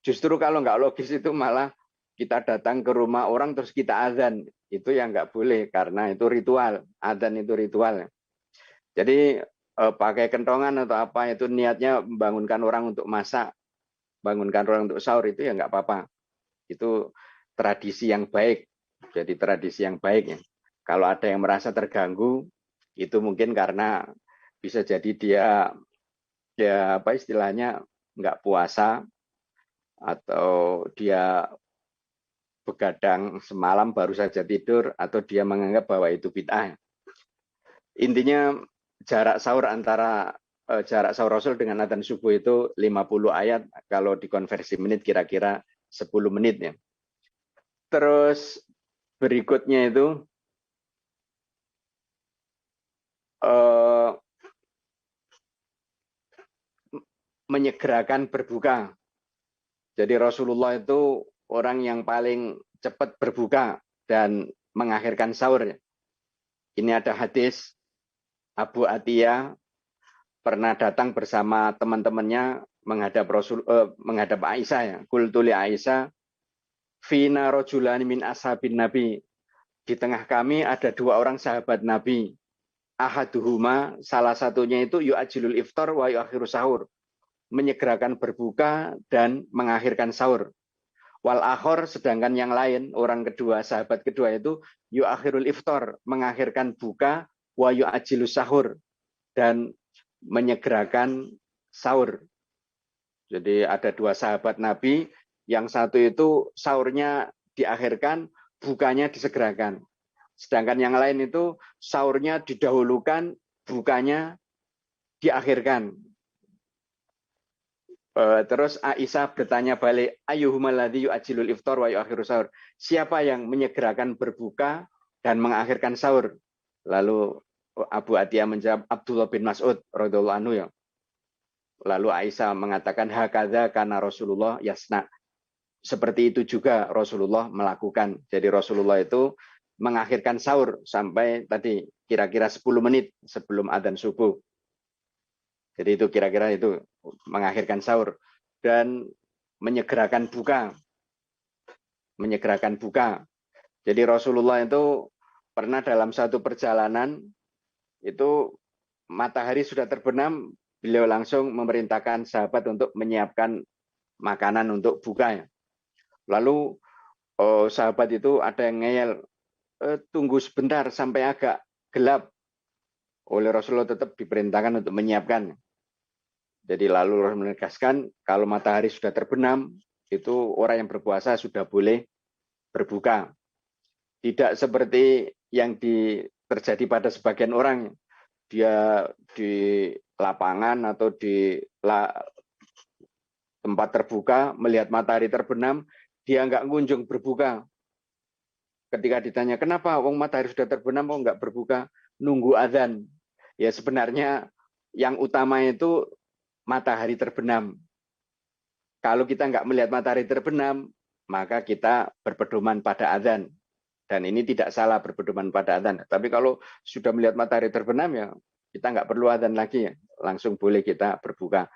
Justru kalau nggak logis itu malah kita datang ke rumah orang terus kita azan. Itu yang nggak boleh karena itu ritual. Azan itu ritual. Jadi pakai kentongan atau apa itu niatnya membangunkan orang untuk masak, bangunkan orang untuk sahur itu ya nggak apa-apa. Itu tradisi yang baik. Jadi tradisi yang baik ya. Kalau ada yang merasa terganggu, itu mungkin karena bisa jadi dia ya apa istilahnya nggak puasa atau dia begadang semalam baru saja tidur atau dia menganggap bahwa itu bid'ah. Intinya jarak sahur antara jarak sahur Rasul dengan adzan subuh itu 50 ayat, kalau dikonversi menit kira-kira 10 menit ya. Terus berikutnya itu menyegerakan berbuka. Jadi Rasulullah itu orang yang paling cepat berbuka dan mengakhirkan sahur. Ini ada hadis Abu Atiyah pernah datang bersama teman-temannya menghadap Aisyah ya. Qultu li Aisyah fina rajulani min ashabin Nabi. Di tengah kami ada dua orang sahabat Nabi. Ahaduhuma, salah satunya itu yu'ajilul iftar wa yu'akhiru sahur. Menyegerakan berbuka dan mengakhirkan sahur. Wal akhor, sedangkan yang lain, orang kedua, sahabat kedua itu yu'akhirul iftar, mengakhirkan buka, wa yu'ajilus sahur, dan menyegerakan sahur. Jadi ada dua sahabat Nabi, yang satu itu sahurnya diakhirkan, bukanya disegerakan. Sedangkan yang lain itu sahurnya didahulukan, bukanya diakhirkan. Terus Aisyah bertanya balik, ayyuhumal ladzi yu'ajilul iftar wa yu'akhiru sahur. Siapa yang menyegerakan berbuka dan mengakhirkan sahur? Lalu Abu Atiyah menjawab Abdullah bin Mas'ud radhiyallahu anhu ya. Lalu Aisyah mengatakan hakadza kana Rasulullah yasna. Seperti itu juga Rasulullah melakukan. Jadi Rasulullah itu mengakhirkan sahur sampai tadi kira-kira 10 menit sebelum adzan subuh. Jadi itu kira-kira itu mengakhirkan sahur dan menyegerakan buka. Menyegerakan buka. Jadi Rasulullah itu pernah dalam satu perjalanan itu matahari sudah terbenam, beliau langsung memerintahkan sahabat untuk menyiapkan makanan untuk buka. Lalu sahabat itu ada yang ngeyel, tunggu sebentar sampai agak gelap. Oleh Rasulullah tetap diperintahkan untuk menyiapkan. Jadi lalu Rasulullah menegaskan kalau matahari sudah terbenam, itu orang yang berpuasa sudah boleh berbuka. Tidak seperti yang terjadi pada sebagian orang. Dia di lapangan atau di tempat terbuka melihat matahari terbenam, dia nggak kunjung berbuka. Ketika ditanya, kenapa wong matahari sudah terbenam kok nggak berbuka? Nunggu azan. Ya sebenarnya yang utama itu matahari terbenam. Kalau kita nggak melihat matahari terbenam, maka kita berpedoman pada azan. Dan ini tidak salah berpedoman pada azan. Tapi kalau sudah melihat matahari terbenam, ya kita nggak perlu azan lagi. Ya. Langsung boleh kita berbuka.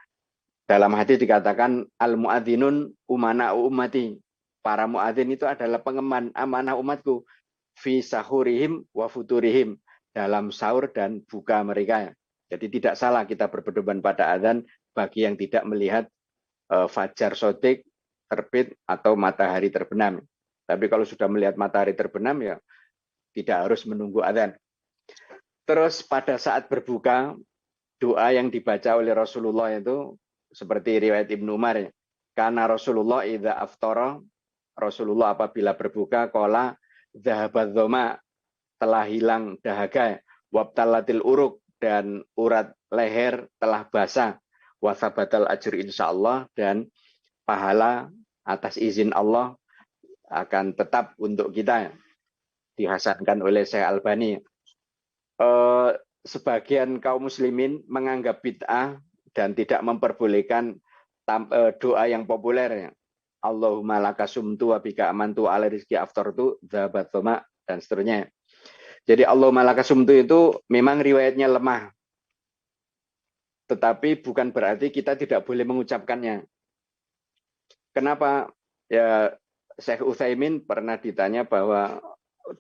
Dalam hadis dikatakan, al-mu'adzinun umana ummati. Para mu'adzin itu adalah pengemban amanah umatku. Fi sahurihim wa futurihim. Dalam sahur dan buka mereka. Jadi tidak salah kita berpedoman pada azan bagi yang tidak melihat fajar sodik terbit atau matahari terbenam. Tapi kalau sudah melihat matahari terbenam ya tidak harus menunggu azan. Terus pada saat berbuka, doa yang dibaca oleh Rasulullah itu seperti riwayat Ibnu Umar. Karena Rasulullah idza aftara, Rasulullah apabila berbuka qala dzahabadz dzama, telah hilang dahaga, wabtalatil uruk, dan urat leher telah basah, wasabatal ajr insyaallah, dan pahala atas izin Allah akan tetap untuk kita. Dihasankan oleh Syekh Albani. Sebagian kaum muslimin menganggap bid'ah dan tidak memperbolehkan doa yang populer. Allahumma laka sumtu wa bika amantu ala rizki aftartu dzahabat dzama, dan seterusnya. Jadi Allahumma laka sumtu itu memang riwayatnya lemah. Tetapi bukan berarti kita tidak boleh mengucapkannya. Kenapa? Ya, Syekh Utsaimin pernah ditanya bahwa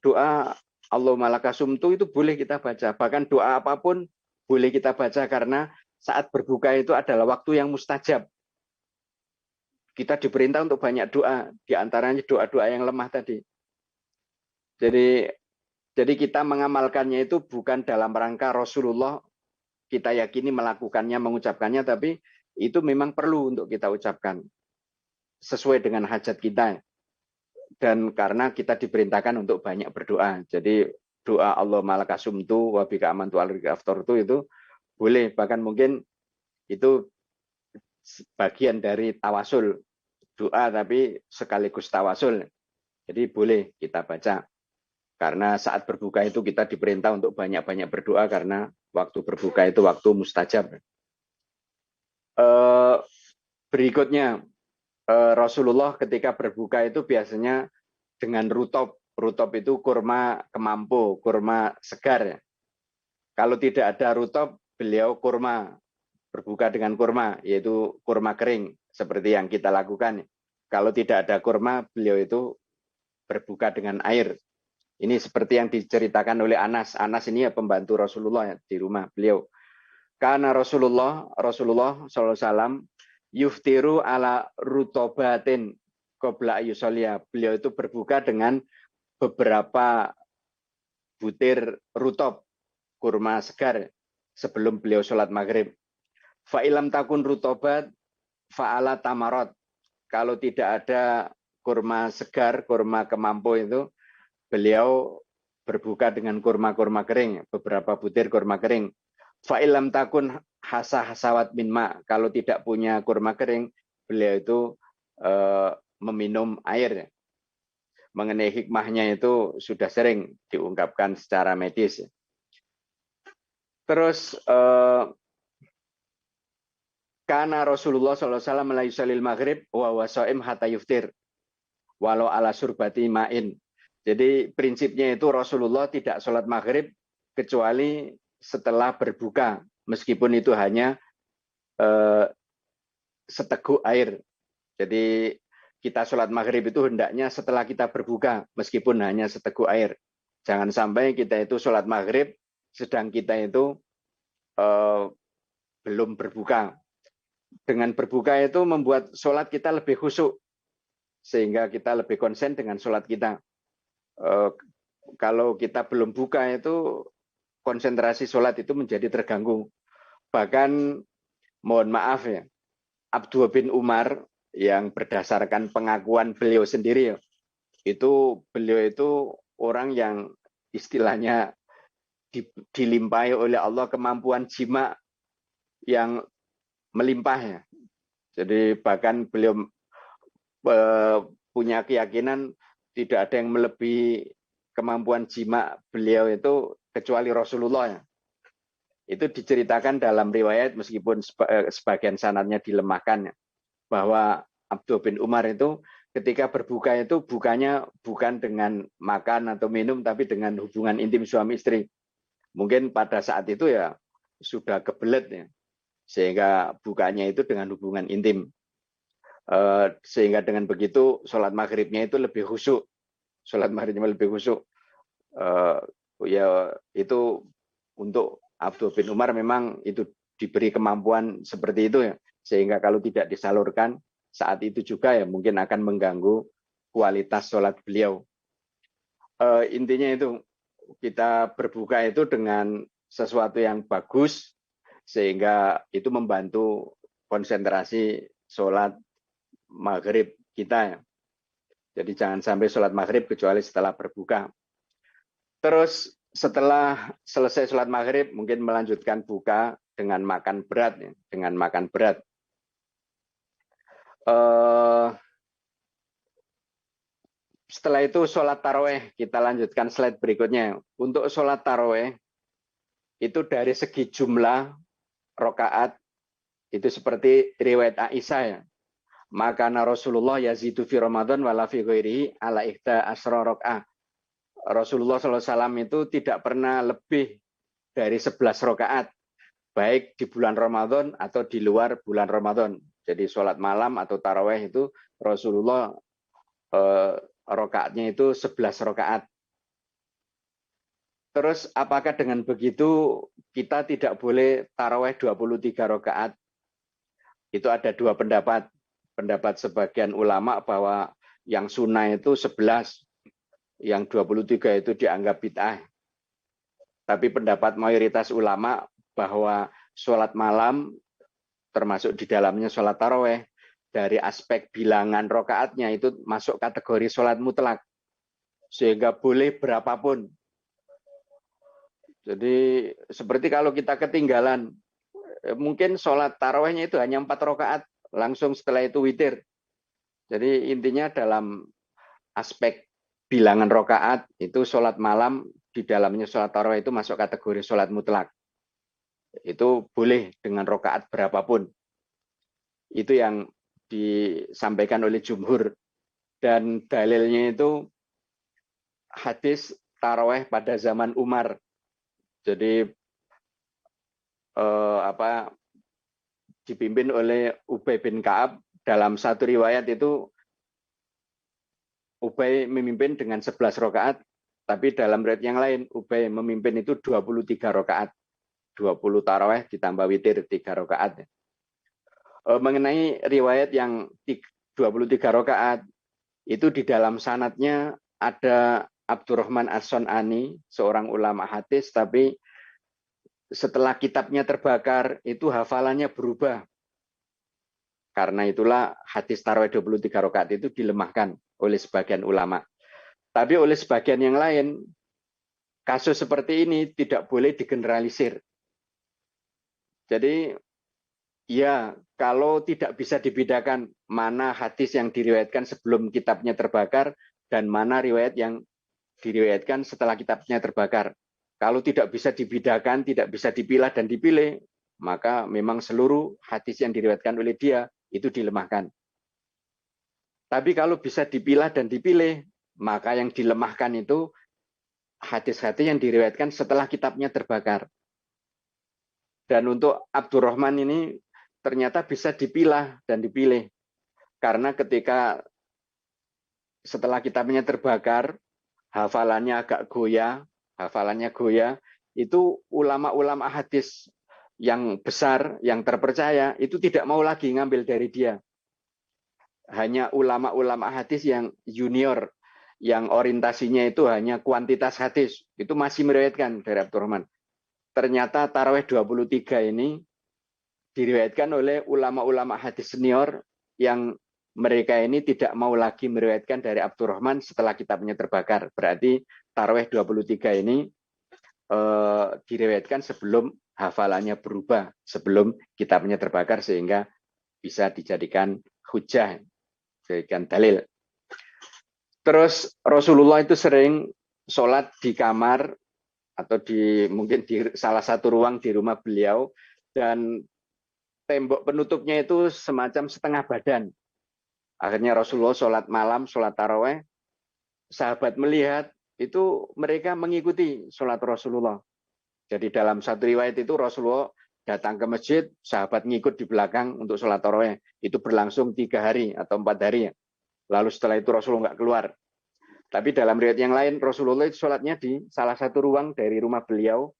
doa Allahumma laka sumtu itu boleh kita baca. Bahkan doa apapun boleh kita baca karena saat berbuka itu adalah waktu yang mustajab. Kita diperintah untuk banyak doa, di antaranya doa-doa yang lemah tadi. Jadi kita mengamalkannya itu bukan dalam rangka Rasulullah, kita yakini melakukannya, mengucapkannya, tapi itu memang perlu untuk kita ucapkan. Sesuai dengan hajat kita. Dan karena kita diperintahkan untuk banyak berdoa. Jadi doa Allahumma laka sumtu wa bika amantu ala rizqi aftartu itu boleh. Bahkan mungkin itu bagian dari tawasul. Doa tapi sekaligus tawasul. Jadi boleh kita baca. Karena saat berbuka itu kita diperintah untuk banyak-banyak berdoa karena waktu berbuka itu waktu mustajab. Berikutnya, Rasulullah ketika berbuka itu biasanya dengan rutop. Rutop itu kurma kemampu, kurma segar. Kalau tidak ada rutop, beliau kurma. Berbuka dengan kurma, yaitu kurma kering. Seperti yang kita lakukan. Kalau tidak ada kurma, beliau itu berbuka dengan air. Ini seperti yang diceritakan oleh Anas. Anas ini ya pembantu Rasulullah ya, di rumah beliau. Karena Rasulullah SAW yuftiru ala rutobatin qabla ayyusalliya. Beliau itu berbuka dengan beberapa butir rutop, kurma segar, sebelum beliau sholat maghrib. Fa'ilam takun rutobat fa'ala tamarot. Kalau tidak ada kurma segar, kurma kemampu itu, beliau berbuka dengan kurma-kurma kering, beberapa butir kurma kering. Fa'ilam takun hasawat min ma. Kalau tidak punya kurma kering, beliau itu meminum air. Mengenai hikmahnya itu sudah sering diungkapkan secara medis. Terus karena Rasulullah SAW melayusalil maghrib wa wasoim hatta yuftir walau ala surbati ma'in. Jadi prinsipnya itu Rasulullah tidak sholat maghrib kecuali setelah berbuka, meskipun itu hanya seteguk air. Jadi kita sholat maghrib itu hendaknya setelah kita berbuka, meskipun hanya seteguk air. Jangan sampai kita itu sholat maghrib, sedang kita itu belum berbuka. Dengan berbuka itu membuat sholat kita lebih khusyuk, sehingga kita lebih konsen dengan sholat kita. Kalau kita belum buka itu konsentrasi sholat itu menjadi terganggu. Bahkan mohon maaf ya, Abdullah bin Umar yang berdasarkan pengakuan beliau sendiri, itu beliau itu orang yang istilahnya dilimpahi oleh Allah kemampuan jima yang melimpah ya. Jadi bahkan beliau punya keyakinan tidak ada yang melebihi kemampuan jima beliau itu kecuali Rasulullah ya. Itu diceritakan dalam riwayat meskipun sebagian sanadnya dilemahkan ya, bahwa Abdullah bin Umar itu ketika berbuka itu bukanya bukan dengan makan atau minum tapi dengan hubungan intim suami istri. Mungkin pada saat itu ya sudah kebelet ya, sehingga bukanya itu dengan hubungan intim. Sehingga dengan begitu sholat maghribnya itu lebih khusyuk. Sholat maghribnya lebih khusyuk. Ya itu untuk Abdullah bin Umar memang itu diberi kemampuan seperti itu ya, sehingga kalau tidak disalurkan saat itu juga ya mungkin akan mengganggu kualitas sholat beliau. Intinya itu kita berbuka itu dengan sesuatu yang bagus sehingga itu membantu konsentrasi sholat maghrib kita ya. Jadi jangan sampai sholat maghrib kecuali setelah berbuka. Terus setelah selesai sholat maghrib mungkin melanjutkan buka dengan makan berat ya, dengan makan berat. Setelah itu sholat taraweh, kita lanjutkan slide berikutnya. Untuk sholat taraweh itu dari segi jumlah rokaat itu seperti riwayat Aisyah ya. Maka Rasulullah yazidu fi Ramadan wala fi ghairihi ala ihda asra rakaat. Rasulullah SAW itu tidak pernah lebih dari 11 rakaat, baik di bulan Ramadan atau di luar bulan Ramadan. Jadi sholat malam atau taraweh itu Rasulullah rakaatnya itu 11 rakaat. Terus apakah dengan begitu kita tidak boleh taraweh 23 rakaat? Itu ada dua pendapat. Pendapat sebagian ulama bahwa yang sunnah itu 11, yang 23 itu dianggap bid'ah. Tapi pendapat mayoritas ulama bahwa sholat malam termasuk di dalamnya sholat taraweh dari aspek bilangan rokaatnya itu masuk kategori sholat mutlak. Sehingga boleh berapapun. Jadi seperti kalau kita ketinggalan, mungkin sholat tarawehnya itu hanya 4 rakaat, langsung setelah itu witir. Jadi intinya dalam aspek bilangan rokaat itu sholat malam di dalamnya sholat tarawih itu masuk kategori sholat mutlak. Itu boleh dengan rokaat berapapun. Itu yang disampaikan oleh jumhur. Dan dalilnya itu hadis tarawih pada zaman Umar. Jadi dipimpin oleh Ubay bin Ka'ab. Dalam satu riwayat itu Ubay memimpin dengan 11 rakaat, tapi dalam riwayat yang lain Ubay memimpin itu 23 rakaat. 20 tarawih ditambah witir 3 rakaat. Mengenai riwayat yang 23 rakaat, itu di dalam sanadnya ada Abdurrahman As-Sun'ani, seorang ulama hadis, tapi setelah kitabnya terbakar, itu hafalannya berubah. Karena itulah hadis tarawih 23 rakaat itu dilemahkan oleh sebagian ulama. Tapi oleh sebagian yang lain, kasus seperti ini tidak boleh digeneralisir. Jadi, ya kalau tidak bisa dibedakan mana hadis yang diriwayatkan sebelum kitabnya terbakar dan mana riwayat yang diriwayatkan setelah kitabnya terbakar. Kalau tidak bisa dibedakan, tidak bisa dipilah dan dipilih, maka memang seluruh hadis yang diriwayatkan oleh dia itu dilemahkan. Tapi kalau bisa dipilah dan dipilih, maka yang dilemahkan itu hadis-hadis yang diriwayatkan setelah kitabnya terbakar. Dan untuk Abdurrahman ini ternyata bisa dipilah dan dipilih. Karena ketika setelah kitabnya terbakar, hafalannya agak goyah, itu ulama-ulama hadis yang besar, yang terpercaya, itu tidak mau lagi ngambil dari dia. Hanya ulama-ulama hadis yang junior, yang orientasinya itu hanya kuantitas hadis, itu masih meriwayatkan dari Abdurrahman. Ternyata tarawih 23 ini diriwayatkan oleh ulama-ulama hadis senior yang mereka ini tidak mau lagi meriwayatkan dari Abdurrahman setelah kitabnya terbakar. Berarti tarawih 23 ini diriwayatkan sebelum hafalannya berubah, sebelum kitabnya terbakar, sehingga bisa dijadikan hujah, dijadikan dalil. Terus Rasulullah itu sering sholat di kamar atau mungkin di salah satu ruang di rumah beliau, dan tembok penutupnya itu semacam setengah badan. Akhirnya Rasulullah sholat malam, sholat taraweh, sahabat melihat, itu mereka mengikuti sholat Rasulullah. Jadi dalam satu riwayat itu Rasulullah datang ke masjid, sahabat ngikut di belakang untuk sholat taraweh. Itu berlangsung 3 hari atau 4 hari. Lalu setelah itu Rasulullah nggak keluar. Tapi dalam riwayat yang lain, Rasulullah itu sholatnya di salah satu ruang dari rumah beliau,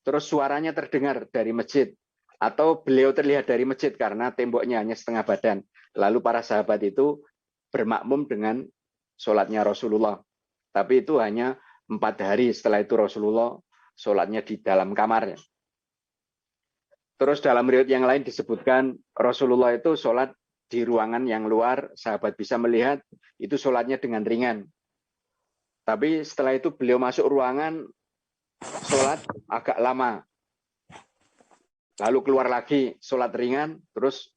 terus suaranya terdengar dari masjid, atau beliau terlihat dari masjid karena temboknya hanya setengah badan. Lalu para sahabat itu bermakmum dengan sholatnya Rasulullah. Tapi itu hanya 4 hari setelah itu Rasulullah sholatnya di dalam kamarnya. Terus dalam riwayat yang lain disebutkan Rasulullah itu sholat di ruangan yang luar, sahabat bisa melihat, itu sholatnya dengan ringan. Tapi setelah itu beliau masuk ruangan, sholat agak lama. Lalu keluar lagi, sholat ringan, terus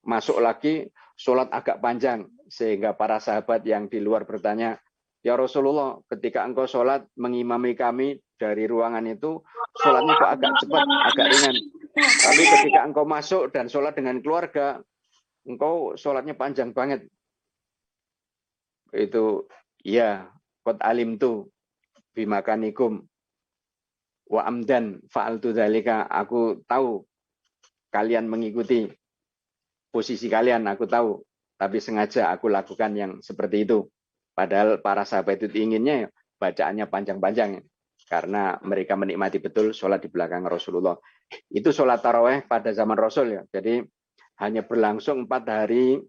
masuk lagi, sholat agak panjang. Sehingga para sahabat yang di luar bertanya, ya Rasulullah, ketika engkau sholat mengimami kami dari ruangan itu, sholatnya kok agak cepat, agak ringan. Tapi ketika engkau masuk dan sholat dengan keluarga, engkau sholatnya panjang banget. Itu, ya, qad alimtu bimakanikum wa amdan fa'altu dzalika. Aku tahu kalian mengikuti posisi kalian, aku tahu. Tapi sengaja aku lakukan yang seperti itu. Padahal para sahabat itu inginnya bacaannya panjang-panjang. Karena mereka menikmati betul sholat di belakang Rasulullah. Itu sholat taraweh pada zaman Rasul ya. Jadi hanya berlangsung 4 hari.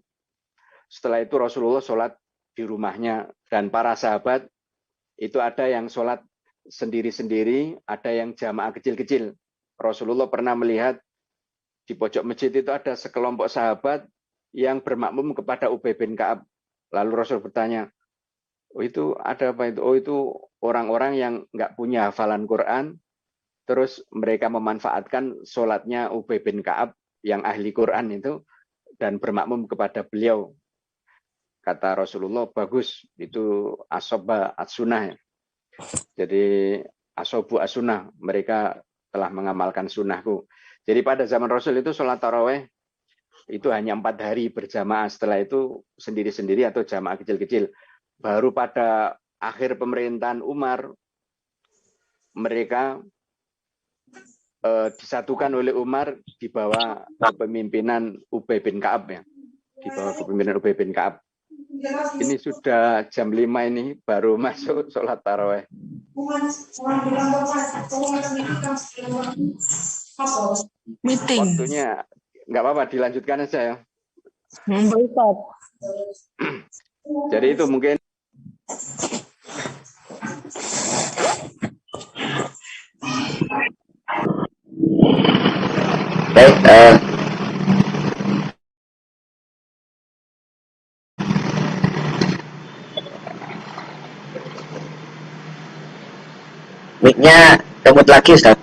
Setelah itu Rasulullah sholat di rumahnya. Dan para sahabat itu ada yang sholat sendiri-sendiri, ada yang jamaah kecil-kecil. Rasulullah pernah melihat di pojok masjid itu ada sekelompok sahabat yang bermakmum kepada Ubay bin Ka'ab. Lalu Rasul bertanya, oh itu ada apa itu? Oh itu orang-orang yang nggak punya hafalan Quran, terus mereka memanfaatkan sholatnya Ubay bin Ka'ab yang ahli Quran itu, dan bermakmum kepada beliau. Kata Rasulullah, bagus, itu asoba as-sunnah. Jadi asobu as-sunnah, mereka telah mengamalkan sunnahku. Jadi pada zaman Rasul itu sholat taraweh itu hanya 4 hari berjamaah, setelah itu sendiri-sendiri atau jamaah kecil-kecil. Baru pada akhir pemerintahan Umar, mereka disatukan oleh Umar di bawah kepemimpinan Ubay bin Ka'ab ya. Di bawah kepemimpinan Ubay bin Ka'ab. Ini sudah jam 5 ini baru masuk sholat taraweh. Meeting. Waktunya nggak apa-apa, dilanjutkan aja ya. Jadi itu mungkin baik. Mic-nya kemut lagi, Ustaz.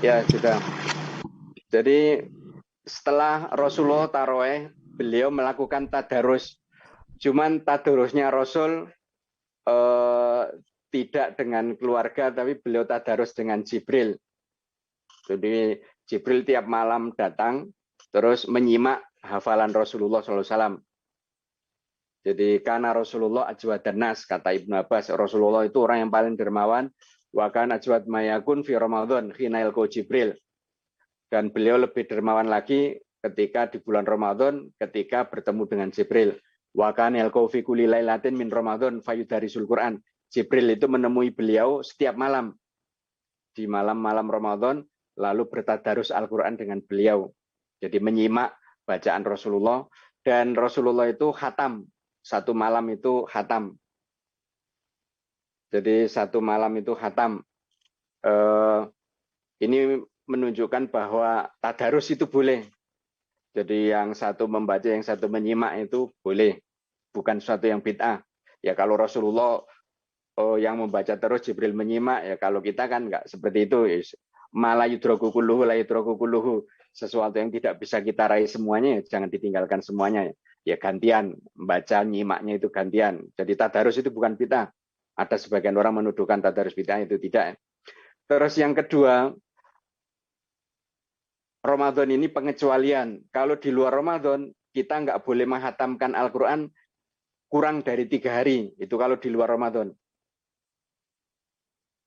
ya sudah. Jadi setelah Rasulullah taraweh, beliau melakukan tadarus. Cuman tadarusnya Rasul tidak dengan keluarga, tapi beliau tadarus dengan Jibril. Jadi Jibril tiap malam datang, terus menyimak hafalan Rasulullah SAW. Jadi karena Rasulullah ajwadan nas, kata Ibnu Abbas, Rasulullah itu orang yang paling dermawan. Wa kana ajwad mayakun fi Ramadan khina yalqa Jibril. Dan beliau lebih dermawan lagi ketika di bulan Ramadan ketika bertemu dengan Jibril. Wa kana yalqau fi kulli lailatin min Ramadan fayudarisul Quran. Jibril itu menemui beliau setiap malam di malam-malam Ramadan lalu bertadarus Al-Qur'an dengan beliau. Jadi menyimak bacaan Rasulullah dan Rasulullah itu khatam. Satu malam itu khatam. Jadi satu malam itu khatam. Ini menunjukkan bahwa tadarus itu boleh. Jadi yang satu membaca, yang satu menyimak itu boleh. Bukan sesuatu yang bid'ah. Ya kalau Rasulullah yang membaca terus, Jibril menyimak, ya kalau kita kan nggak seperti itu. Malah yudroku kulluhu, la yudroku kulluhu. Sesuatu yang tidak bisa kita raih semuanya, ya jangan ditinggalkan semuanya. Ya gantian, membaca, nyimaknya itu gantian. Jadi tadarus itu bukan bid'ah. Ada sebagian orang menuduhkan tadarus bid'ah, itu tidak. Terus yang kedua, Ramadan ini pengecualian. Kalau di luar Ramadan, kita nggak boleh menghatamkan Al-Quran kurang dari 3 hari. Itu kalau di luar Ramadan.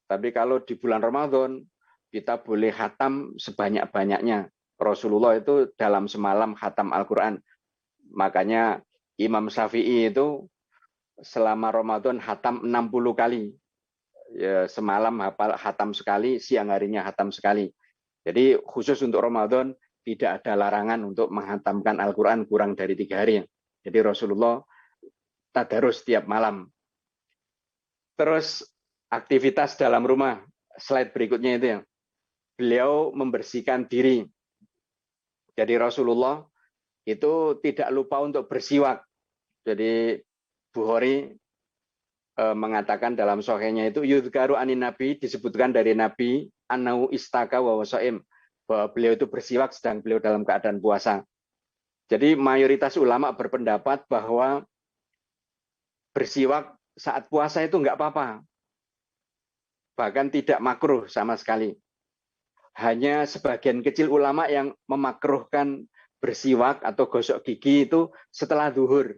Tapi kalau di bulan Ramadan, kita boleh khatam sebanyak-banyaknya. Rasulullah itu dalam semalam khatam Al-Quran. Makanya Imam Syafi'i itu selama Ramadan khatam 60 kali. Ya, semalam hafal khatam sekali, siang harinya khatam sekali. Jadi khusus untuk Ramadan tidak ada larangan untuk menghatamkan Al-Quran kurang dari 3 hari. Jadi Rasulullah tadarus setiap malam. Terus aktivitas dalam rumah, slide berikutnya itu ya. Beliau membersihkan diri. Jadi Rasulullah itu tidak lupa untuk bersiwak. Jadi Bukhari mengatakan dalam sahihnya itu yudhkaru anin nabi, disebutkan dari Nabi anau istaka wa wasaim, bahwa beliau itu bersiwak sedang beliau dalam keadaan puasa. Jadi mayoritas ulama berpendapat bahwa bersiwak saat puasa itu enggak apa-apa. Bahkan tidak makruh sama sekali. Hanya sebagian kecil ulama yang memakruhkan bersiwak atau gosok gigi itu setelah zuhur.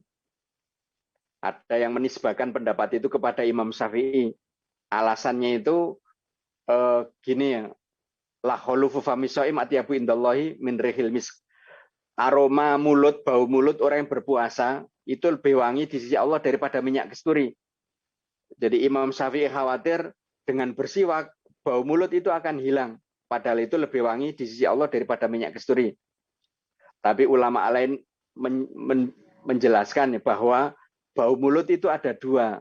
Ada yang menisbahkan pendapat itu kepada Imam Syafi'i. Alasannya itu gini ya, la khulufu fami shaim atyabu indallahi min rihil misk. Aroma mulut, bau mulut orang yang berpuasa itu lebih wangi di sisi Allah daripada minyak kasturi. Jadi Imam Syafi'i khawatir dengan bersiwak bau mulut itu akan hilang, padahal itu lebih wangi di sisi Allah daripada minyak kasturi. Tapi ulama lain menjelaskan bahwa bau mulut itu ada 2.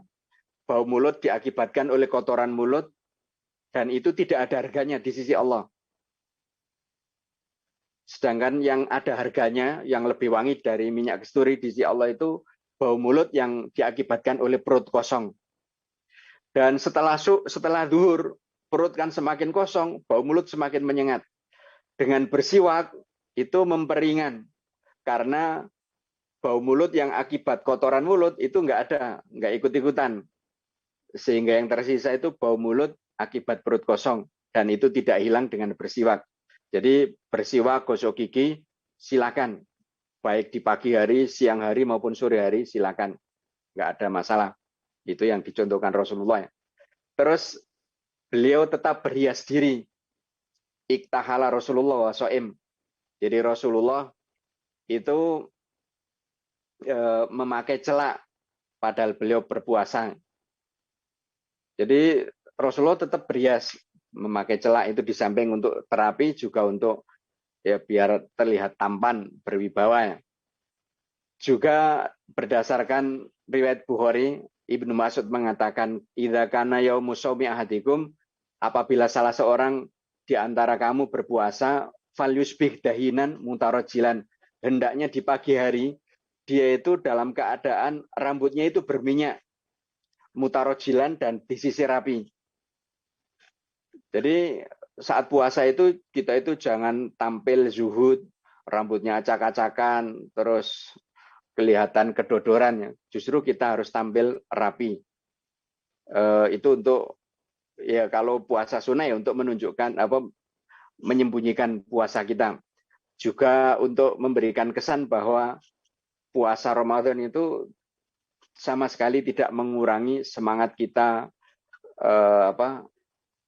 Bau mulut diakibatkan oleh kotoran mulut, dan itu tidak ada harganya di sisi Allah. Sedangkan yang ada harganya, yang lebih wangi dari minyak kasturi di sisi Allah itu bau mulut yang diakibatkan oleh perut kosong. Dan setelah zuhur, perut kan semakin kosong, bau mulut semakin menyengat. Dengan bersiwak itu memperingan, karena bau mulut yang akibat kotoran mulut itu nggak ikut-ikutan. Sehingga yang tersisa itu bau mulut akibat perut kosong, dan itu tidak hilang dengan bersiwak. Jadi bersiwak, gosok gigi, silakan. Baik di pagi hari, siang hari maupun sore hari, silakan. Nggak ada masalah. Itu yang dicontohkan Rasulullah. Terus beliau tetap berhias diri. Iktahala Rasulullah wa so'im. Jadi Rasulullah itu memakai celak padahal beliau berpuasa. Jadi Rasulullah tetap berhias, memakai celak itu di samping untuk terapi juga untuk ya biar terlihat tampan, berwibawa. Juga berdasarkan riwayat Bukhari, Ibnu Mas'ud mengatakan, "Idza kana yaumu shaumi ahadikum," apabila salah seorang di antara kamu berpuasa, falyusbih dahinan mutarajilan, hendaknya di pagi hari dia itu dalam keadaan rambutnya itu berminyak, mutarojilan dan disisir rapi. Jadi saat puasa itu kita itu jangan tampil zuhud, rambutnya acak-acakan, terus kelihatan kedodoran. Justru kita harus tampil rapi. Itu untuk ya kalau puasa sunnah ya untuk menunjukkan menyembunyikan puasa kita. Juga untuk memberikan kesan bahwa puasa Ramadan itu sama sekali tidak mengurangi semangat kita,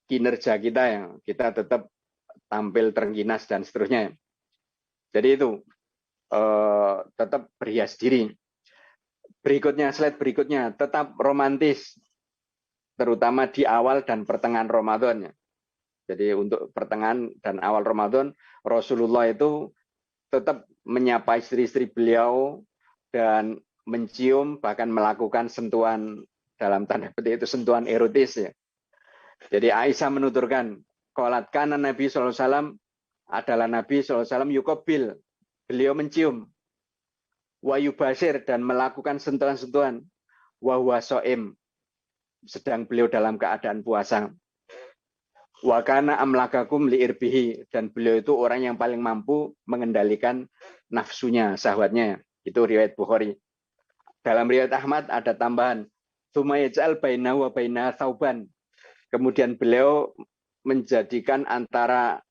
kinerja kita, ya kita tetap tampil terengginas dan seterusnya. Jadi itu tetap berhias diri. Berikutnya, slide berikutnya, tetap romantis, terutama di awal dan pertengahan Ramadan. Jadi untuk pertengahan dan awal Ramadan, Rasulullah itu tetap menyapa istri-istri beliau dan mencium, bahkan melakukan sentuhan, dalam tanda petik itu sentuhan erotis ya. Jadi Aisyah menuturkan, qalat kana Nabi SAW adalah Nabi SAW yukobil, beliau mencium, wa yubasir, dan melakukan sentuhan-sentuhan, wa huwa so'im, sedang beliau dalam keadaan puasa. Wa kana amlakakum liirbihi, dan beliau itu orang yang paling mampu mengendalikan nafsunya, syahwatnya. Itu riwayat Bukhari. Dalam riwayat Ahmad ada tambahan, tsumma yaj'al bainahu wa bainaha thauban. Kemudian beliau menjadikan antara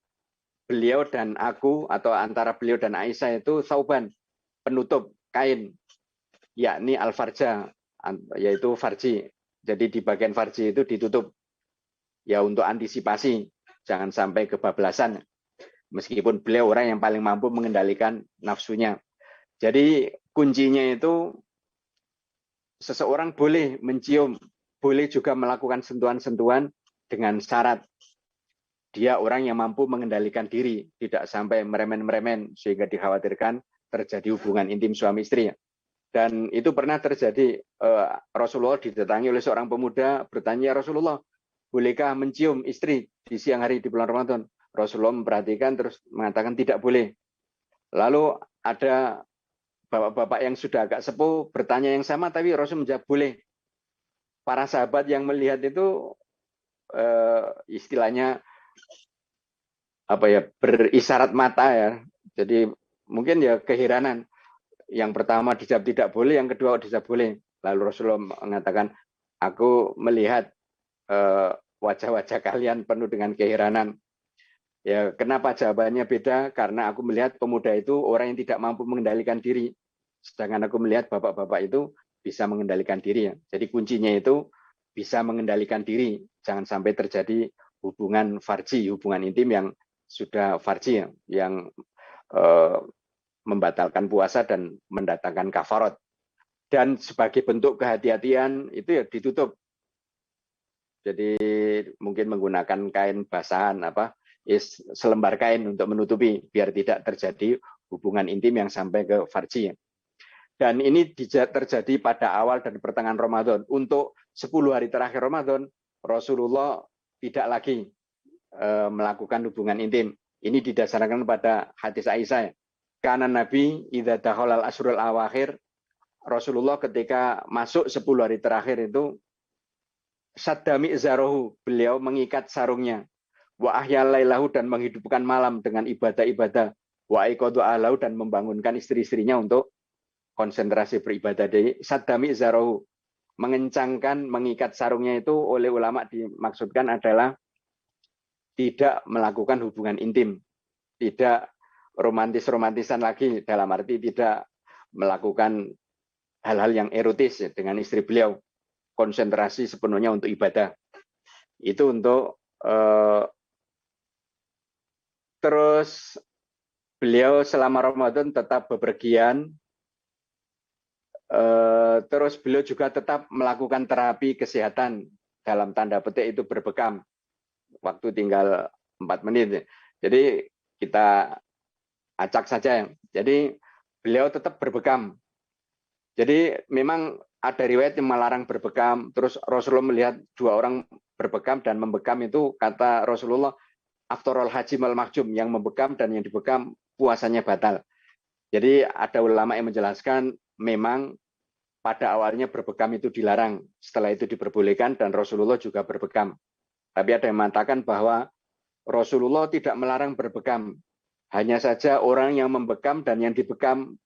beliau dan aku, atau antara beliau dan Aisyah itu thauban, penutup kain, yakni al-farja, yaitu farji. Jadi di bagian farji itu ditutup. Ya untuk antisipasi, jangan sampai kebablasan. Meskipun beliau orang yang paling mampu mengendalikan nafsunya. Jadi kuncinya itu seseorang boleh mencium, boleh juga melakukan sentuhan-sentuhan dengan syarat dia orang yang mampu mengendalikan diri, tidak sampai meremen-meremen sehingga dikhawatirkan terjadi hubungan intim suami istri. Dan itu pernah terjadi. Rasulullah didatangi oleh seorang pemuda, bertanya, Rasulullah, bolehkah mencium istri di siang hari di bulan Ramadan? Rasulullah memperhatikan terus mengatakan tidak boleh. Lalu ada bapak-bapak yang sudah agak sepuh bertanya yang sama, tapi Rasul menjawab boleh. Para sahabat yang melihat itu istilahnya berisyarat mata ya. Jadi mungkin ya keheranan. Yang pertama dijawab tidak boleh, yang kedua dijawab boleh. Lalu Rasulullah mengatakan, aku melihat wajah-wajah kalian penuh dengan keheranan. Ya, kenapa jawabannya beda? Karena aku melihat pemuda itu orang yang tidak mampu mengendalikan diri. Sedangkan aku melihat bapak-bapak itu bisa mengendalikan diri. Jadi kuncinya itu bisa mengendalikan diri. Jangan sampai terjadi hubungan farji, hubungan intim yang sudah farji, yang membatalkan puasa dan mendatangkan kafarat. Dan sebagai bentuk kehati-hatian itu ya ditutup. Jadi mungkin menggunakan kain basahan, selembar kain untuk menutupi biar tidak terjadi hubungan intim yang sampai ke farji. Dan ini terjadi pada awal dan pertengahan Ramadan. Untuk 10 hari terakhir Ramadan, Rasulullah tidak lagi melakukan hubungan intim. Ini didasarkan pada hadis Aisyah. Karena Nabi idza dakhala al-ashrul awakhir, Rasulullah ketika masuk 10 hari terakhir itu saddami zarohu, beliau mengikat sarungnya, wa ahyal lailahu, dan menghidupkan malam dengan ibadah-ibadah, wa aiqadu ahlahu, dan membangunkan istri-istrinya untuk konsentrasi beribadah. Dari saddami zarohu, mengencangkan, mengikat sarungnya itu oleh ulama dimaksudkan adalah tidak melakukan hubungan intim, tidak romantis-romantisan lagi, dalam arti tidak melakukan hal-hal yang erotis dengan istri beliau, konsentrasi sepenuhnya untuk ibadah. Itu untuk terus beliau selama Ramadan tetap bepergian, terus beliau juga tetap melakukan terapi kesehatan, dalam tanda petik itu berbekam, waktu tinggal 4 menit. Jadi kita acak saja. Jadi beliau tetap berbekam. Jadi memang ada riwayat yang melarang berbekam, terus Rasulullah melihat 2 orang berbekam dan membekam itu, kata Rasulullah, aftorul haji mal mahjum, yang membekam dan yang dibekam puasanya batal. Jadi ada ulama yang menjelaskan memang pada awalnya berbekam itu dilarang, setelah itu diperbolehkan dan Rasulullah juga berbekam. Tapi ada yang mengatakan bahwa Rasulullah tidak melarang berbekam, hanya saja orang yang membekam dan yang dibekam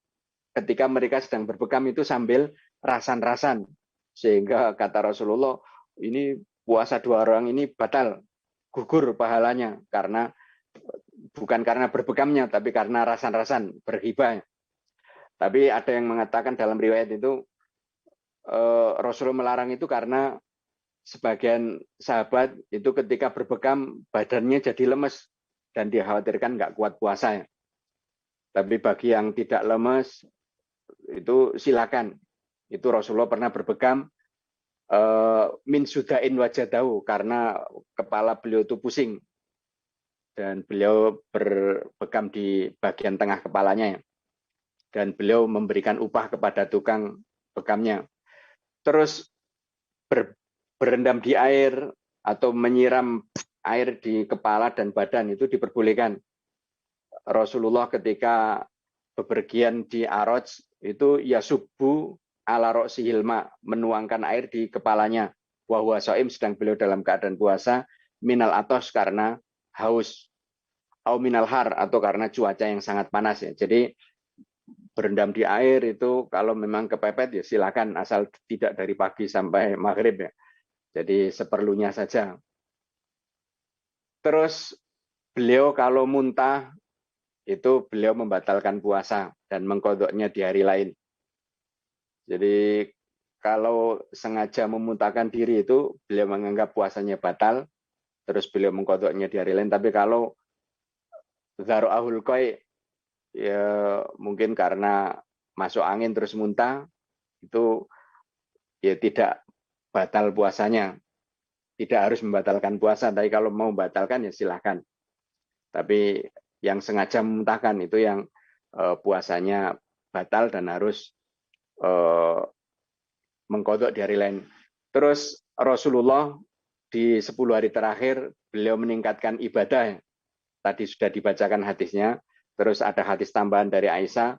ketika mereka sedang berbekam itu sambil rasan-rasan, sehingga kata Rasulullah, ini puasa 2 orang ini batal, gugur pahalanya, karena bukan karena berbekamnya, tapi karena rasan-rasan, berghibah. Tapi ada yang mengatakan dalam riwayat itu Rasulullah melarang itu karena sebagian sahabat itu ketika berbekam badannya jadi lemes dan dikhawatirkan nggak kuat puasa. Tapi bagi yang tidak lemes itu silakan. Itu Rasulullah pernah berbekam min sudain wajadahu karena kepala beliau itu pusing dan beliau berbekam di bagian tengah kepalanya dan beliau memberikan upah kepada tukang bekamnya. Terus berendam di air atau menyiram air di kepala dan badan itu diperbolehkan. Rasulullah ketika bepergian di Araj itu yasubbu ala ro'sihil ma, menuangkan air di kepalanya. Wa huwa shaim, sedang beliau dalam keadaan puasa, minal atos karena haus, au minal har atau karena cuaca yang sangat panas ya. Jadi berendam di air itu kalau memang kepepet ya silakan, asal tidak dari pagi sampai maghrib ya. Jadi seperlunya saja. Terus beliau kalau muntah itu beliau membatalkan puasa dan mengkodoknya di hari lain. Jadi kalau sengaja memuntahkan diri itu beliau menganggap puasanya batal, terus beliau mengkodoknya di hari lain. Tapi kalau dharo'ahul qai, ya mungkin karena masuk angin terus muntah, itu ya tidak batal puasanya. Tidak harus membatalkan puasa, tapi kalau mau membatalkan ya silahkan. Tapi yang sengaja memuntahkan itu yang puasanya batal dan harus mengkodok di hari lain. Terus Rasulullah di 10 hari terakhir beliau meningkatkan ibadah. Tadi sudah dibacakan hadisnya. Terus ada hadis tambahan dari Aisyah.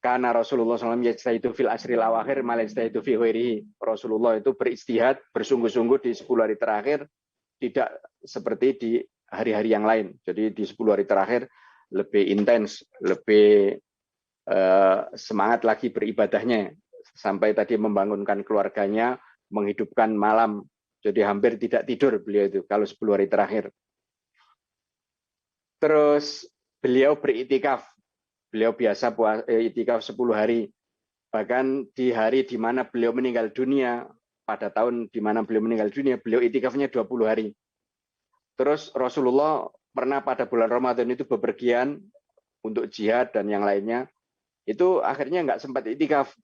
Karena Rasulullah SAW yajtahidu fil asril awakhir ma yajtahidu fi ghairihi. Rasulullah itu beristihad, bersungguh-sungguh di 10 hari terakhir, tidak seperti di hari-hari yang lain. Jadi di 10 hari terakhir lebih intens, lebih semangat lagi beribadahnya. Sampai tadi membangunkan keluarganya, menghidupkan malam. Jadi hampir tidak tidur beliau itu kalau 10 hari terakhir. Terus beliau beriktikaf. Beliau biasa iktikaf 10 hari. Bahkan di hari di mana beliau meninggal dunia, pada tahun di mana beliau meninggal dunia, beliau iktikafnya 20 hari. Terus Rasulullah pernah pada bulan Ramadan itu bepergian untuk jihad dan yang lainnya. Itu akhirnya nggak sempat iktikaf.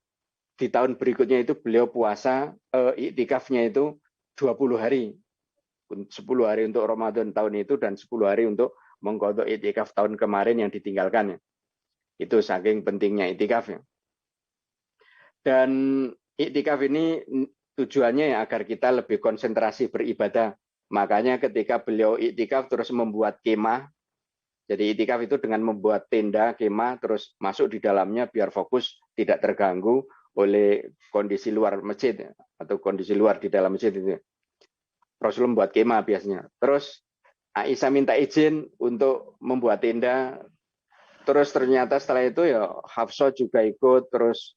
Di tahun berikutnya itu beliau puasa, iktikafnya itu 20 hari. 10 hari untuk Ramadan tahun itu dan 10 hari untuk mengqadha iktikaf tahun kemarin yang ditinggalkan. Itu saking pentingnya iktikaf. Dan iktikaf ini tujuannya ya agar kita lebih konsentrasi beribadah. Makanya ketika beliau iktikaf terus membuat kemah. Jadi iktikaf itu dengan membuat tenda, kemah, terus masuk di dalamnya biar fokus, tidak terganggu oleh kondisi luar masjid atau kondisi luar di dalam masjid itu. Rasulullah membuat kemah biasanya. Terus Aisyah minta izin untuk membuat tenda. Terus ternyata setelah itu ya Hafsah juga ikut. Terus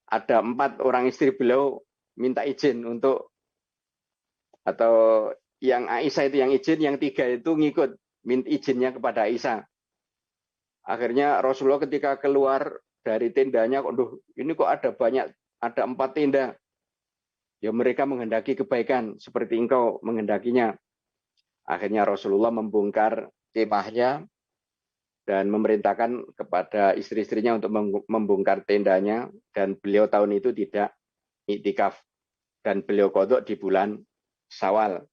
ada 4 orang istri beliau minta izin untuk, atau yang Aisyah itu yang izin, yang 3 itu ngikut minta izinnya kepada Aisyah. Akhirnya Rasulullah ketika keluar dari tendanya, ini kok ada 4 tenda. Ya mereka menghendaki kebaikan seperti engkau menghendakinya. Akhirnya Rasulullah membongkar kemahnya dan memerintahkan kepada istri-istrinya untuk membongkar tendanya, dan beliau tahun itu tidak iktikaf dan beliau qadha di bulan Syawal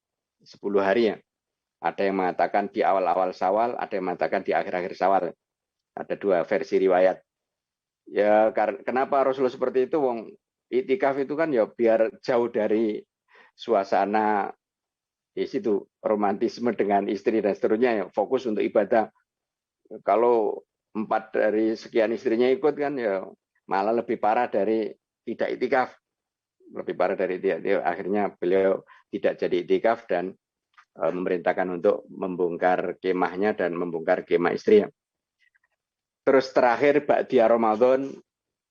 10 hari ya. Ada yang mengatakan di awal-awal Syawal, ada yang mengatakan di akhir-akhir Syawal. Ada 2 versi riwayat. Ya kenapa Rasulullah seperti itu? Wong iktikaf itu kan ya biar jauh dari suasana di situ romantisme dengan istri dan seterusnya, ya fokus untuk ibadah. Kalau 4 dari sekian istrinya ikut kan ya malah lebih parah dari tidak iktikaf. Lebih parah dari dia. Akhirnya beliau tidak jadi iktikaf dan memerintahkan untuk membongkar kemahnya dan membongkar kemah istri. Terus terakhir ba'diyah Ramadan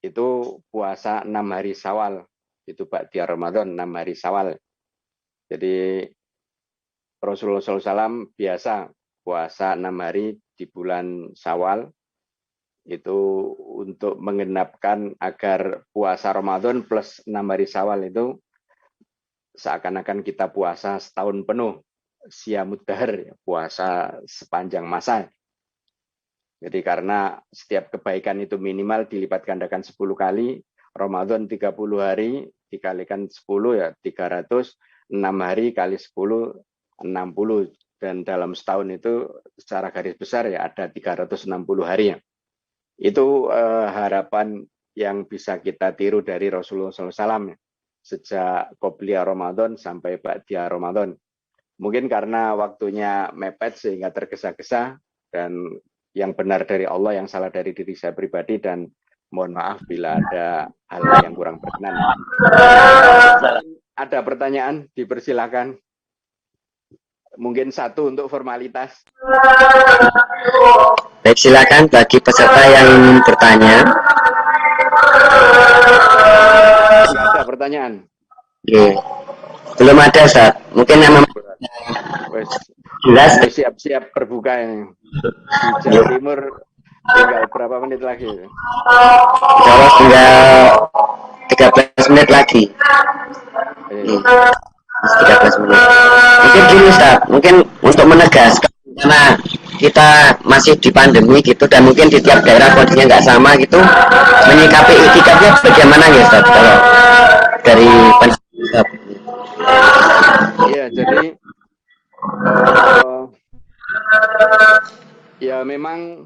itu puasa 6 hari Syawal. Itu ba'diyah Ramadan 6 hari Syawal. Jadi Rasulullah SAW biasa puasa 6 hari di bulan Syawal itu untuk menggenapkan agar puasa Ramadan plus 6 hari Syawal itu seakan-akan kita puasa setahun penuh. Siyamud dahr, puasa sepanjang masa. Jadi karena setiap kebaikan itu minimal dilipat gandakan 10 kali, Ramadan 30 hari dikalikan 10 ya 300, 6 hari kali 10, 60. Dan dalam setahun itu secara garis besar ya ada 360 hari ya. Itu harapan yang bisa kita tiru dari Rasulullah SAW ya. Sejak Qobliyah Ramadan sampai Ba'diyah Ramadan. Mungkin karena waktunya mepet sehingga tergesa-gesa, dan yang benar dari Allah, yang salah dari diri saya pribadi, dan mohon maaf bila ada hal yang kurang berkenan. Ada pertanyaan, dipersilakan. Mungkin satu untuk formalitas. Baik, silakan bagi peserta yang ingin bertanya. Tidak ada pertanyaan. Oke. Belum ada, Ustaz. Mungkin yang Wes, jelas. siap-siap berbuka ini. Di Jawa Timur tinggal berapa menit lagi? Kalau tinggal 13 menit lagi. 13 menit. Mungkin gini, Ustaz. Mungkin untuk menegaskan, karena kita masih di pandemi gitu, dan mungkin di tiap daerah kondisinya nggak sama gitu, menyikapi itikafnya bagaimana ya, Ustaz? Kalau dari pendapat. Iya, jadi ya memang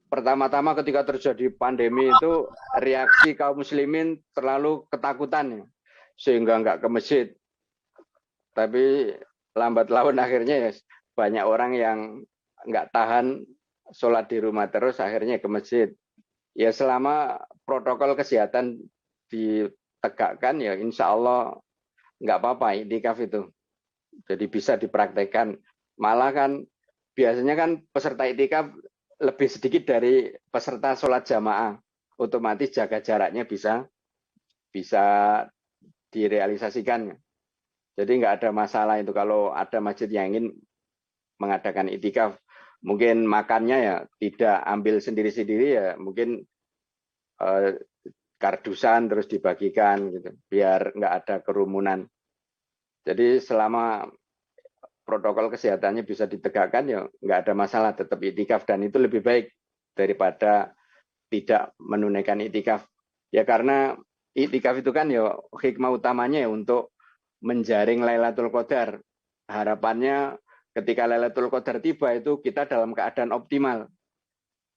pertama-tama ketika terjadi pandemi itu reaksi kaum muslimin terlalu ketakutan ya, sehingga nggak ke masjid. Tapi lambat laun akhirnya ya banyak orang yang nggak tahan sholat di rumah terus, akhirnya ke masjid. Ya selama protokol kesehatan ditegakkan ya insya Allah nggak apa-apa iktikaf itu. Jadi bisa dipraktekkan. Malah kan biasanya kan peserta iktikaf lebih sedikit dari peserta sholat jamaah. Otomatis jaga jaraknya bisa direalisasikan. Jadi nggak ada masalah itu kalau ada masjid yang ingin mengadakan iktikaf. Mungkin makannya ya tidak ambil sendiri-sendiri ya, mungkin kardusan terus dibagikan gitu, biar nggak ada kerumunan. Jadi selama protokol kesehatannya bisa ditegakkan ya nggak ada masalah, tetap iktikaf, dan itu lebih baik daripada tidak menunaikan iktikaf. Ya karena iktikaf itu kan ya hikmah utamanya ya untuk menjaring Lailatul Qadar. Harapannya ketika Lailatul Qadar tiba itu kita dalam keadaan optimal.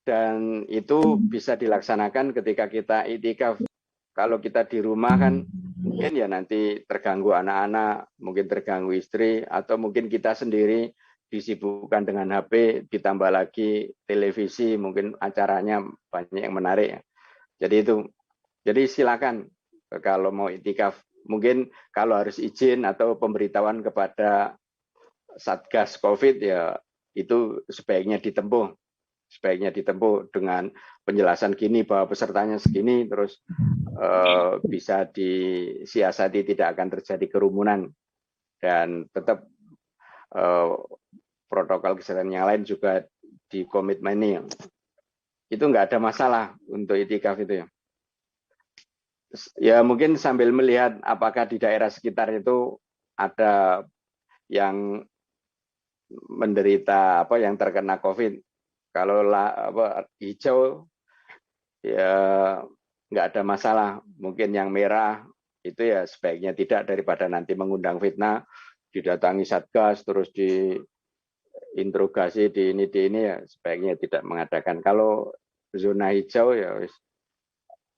Dan itu bisa dilaksanakan ketika kita iktikaf. Kalau kita di rumah kan mungkin ya nanti terganggu anak-anak, mungkin terganggu istri, atau mungkin kita sendiri disibukkan dengan HP, ditambah lagi televisi, mungkin acaranya banyak yang menarik ya. Jadi silakan kalau mau iktikaf. Mungkin kalau harus izin atau pemberitahuan kepada Satgas COVID ya itu sebaiknya ditempuh dengan penjelasan gini bahwa pesertanya segini, terus bisa disiasati tidak akan terjadi kerumunan, dan tetap protokol kesehatan yang lain juga dikomitmeni. Itu nggak ada masalah untuk iktikaf itu ya. Ya mungkin sambil melihat apakah di daerah sekitar itu ada yang menderita yang terkena COVID. Kalau hijau ya nggak ada masalah. Mungkin yang merah itu ya sebaiknya tidak, daripada nanti mengundang fitnah, didatangi Satgas terus diinterogasi di ini ya sebaiknya tidak mengadakan. Kalau zona hijau ya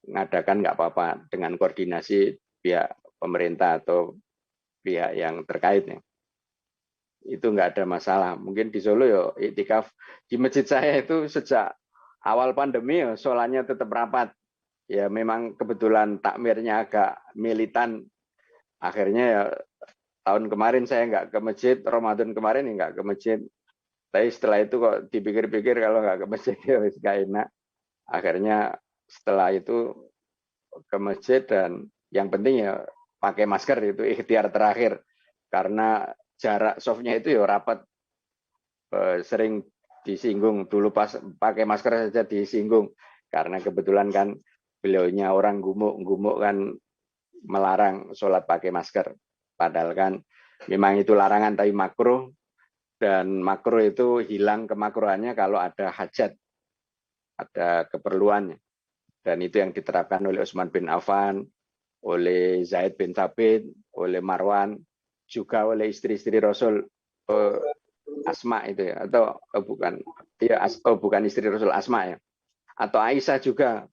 mengadakan nggak apa-apa dengan koordinasi pihak pemerintah atau pihak yang terkait ya. Itu nggak ada masalah. Mungkin di Solo ya iktikaf. Di masjid saya itu sejak awal pandemi ya sholatnya tetap rapat. Ya memang kebetulan takmirnya agak militan. Akhirnya ya tahun kemarin saya nggak ke masjid, Ramadan kemarin ya nggak ke masjid. Tapi setelah itu kok dipikir-pikir kalau nggak ke masjid ya nggak enak. Akhirnya setelah itu ke masjid, dan yang penting ya pakai masker, itu ikhtiar terakhir. Karena jarak softnya itu ya rapat, sering disinggung. Dulu pas pakai masker saja disinggung, karena kebetulan kan beliaunya orang gumuk kan melarang sholat pakai masker. Padahal kan memang itu larangan tapi makruh, dan makruh itu hilang kemakruhannya kalau ada hajat. ada keperluannya. Dan itu yang diterapkan oleh Utsman bin Affan, oleh Zaid bin Thabit, oleh Marwan, juga oleh istri-istri Rasul, Asma itu ya, atau bukan, ya bukan istri Rasul, Asma ya, atau Aisyah juga.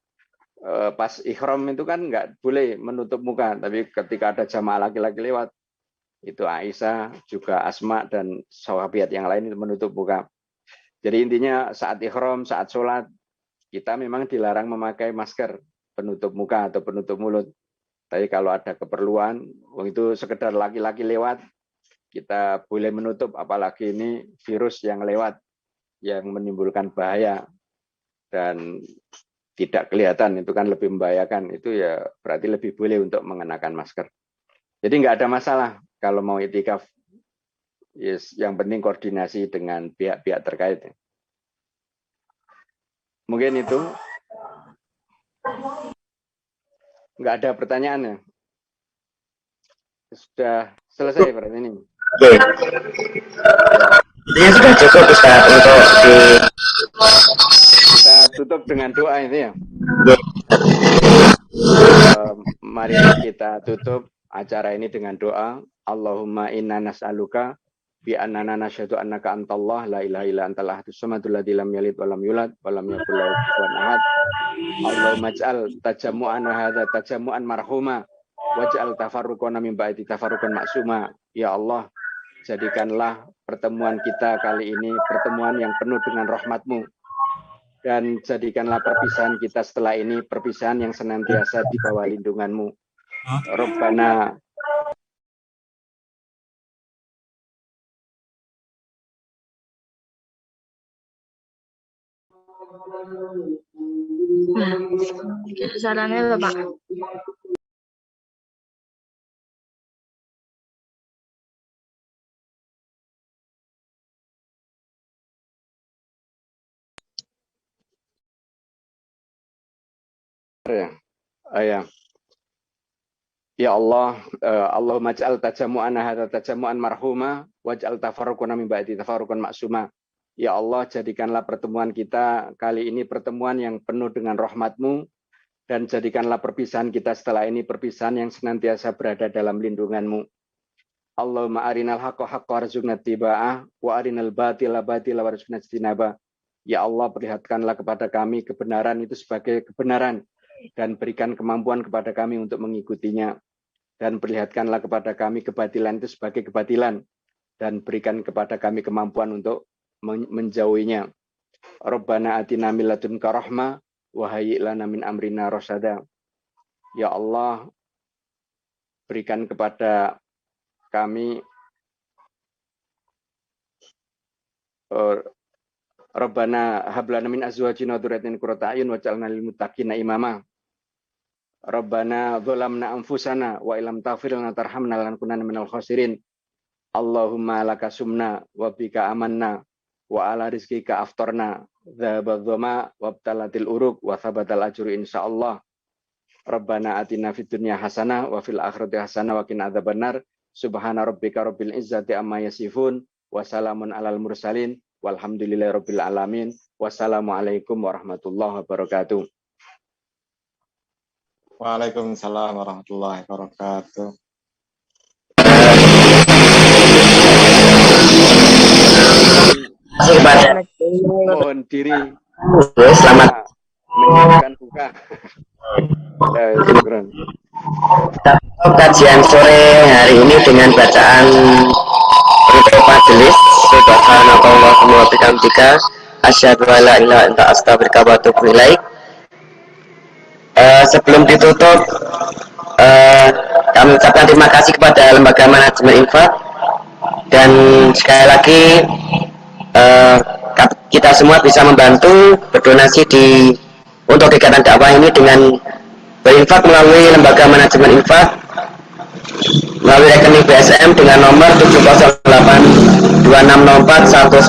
Pas ihram itu kan nggak boleh menutup muka, tapi ketika ada jamaah laki-laki lewat, itu Aisyah, juga Asma dan sahabiat yang lain itu menutup muka. Jadi intinya saat ihram, saat sholat, kita memang dilarang memakai masker penutup muka atau penutup mulut. Tapi kalau ada keperluan, itu sekedar laki-laki lewat, kita boleh menutup, apalagi ini virus yang lewat, yang menimbulkan bahaya dan tidak kelihatan, itu kan lebih membahayakan. Itu ya berarti lebih boleh untuk mengenakan masker. Jadi nggak ada masalah kalau mau itikaf. Yes, yang penting koordinasi dengan pihak-pihak terkait. Mungkin itu. Nggak ada pertanyaannya. Sudah selesai berarti ini. Oke. Ini sudah cukup Ustaz untuk kita tutup dengan doa ini ya. Mari kita tutup acara ini dengan doa. Allahumma inna nas'aluka bi annana nasyhadu annaka antallah la ilaha illa antal ahadus samadul ladzi lam yalid wa lam yulad wa lam yakul lahu kufuwan ahad. Allahumma ij'al tajammu'ana hadza tajammu'an marhuma waj'al tafarruqana min ba'di tafarruqan maksuma. Ya Allah, jadikanlah pertemuan kita kali ini pertemuan yang penuh dengan rahmat-Mu, dan jadikanlah perpisahan kita setelah ini perpisahan yang senantiasa di bawah lindungan-Mu. Rabbana Sarannya Bapak. ya. Ya Allah, Allahumma ij'al tajammu'ana hadza tajammu'an marhuma waj'al tafarruqana min ba'di tafarruqan maksuma. Ya Allah, jadikanlah pertemuan kita kali ini pertemuan yang penuh dengan rahmat-Mu, dan jadikanlah perpisahan kita setelah ini perpisahan yang senantiasa berada dalam lindungan-Mu. Allahumma arinal haqqa haqqa warzuqna ittiba'ah wa arinal batila batila warzuqna ijtinabah. Ya Allah, perlihatkanlah kepada kami kebenaran itu sebagai kebenaran, dan berikan kemampuan kepada kami untuk mengikutinya, dan perlihatkanlah kepada kami kebatilan itu sebagai kebatilan, dan berikan kepada kami kemampuan untuk menjauhinya. Rabbana atina min ladunka rahmah wa hayyi' lana min amrina rasyada. Ya Allah, berikan kepada kami Rabbana hab lana min azwajina wa dzurriyyatina qurrata a'yun waj'alna lil muttaqina imama. Rabbana dzalamna anfusana wa illam taghfir lana tarhamna lanakunanna minal khasirin. Allahumma laka sumna wa bika amanna wa ala rizqika aftarna dzhabadh dhama wa btalatil uruq wa thabatal ajru insyaallah. Rabbana atina fid dunya hasanah wa fil akhirati hasanah wa qina adzabannar. Subhana rabbika rabbil izzati amma yasifun wa salamun alal mursalin walhamdulillahi rabbil alamin. Wassalamualaikum warahmatullahi wabarakatuh. Waalaikumsalam warahmatullahi wabarakatuh. Mohon diri. Selamat menyiapkan buka. Kajian sore hari ini dengan bacaan penutup majelis. Subhanakallahumma wa bihamdika asyhadu an la ilaha illa anta astaghfiruka wa atubu ilaik. Sebelum ditutup, kami ucapkan terima kasih kepada Lembaga Manajemen Infak, dan sekali lagi kita semua bisa membantu berdonasi untuk kegiatan dakwah ini dengan berinfak melalui Lembaga Manajemen Infak melalui rekening BSM dengan nomor 708260419.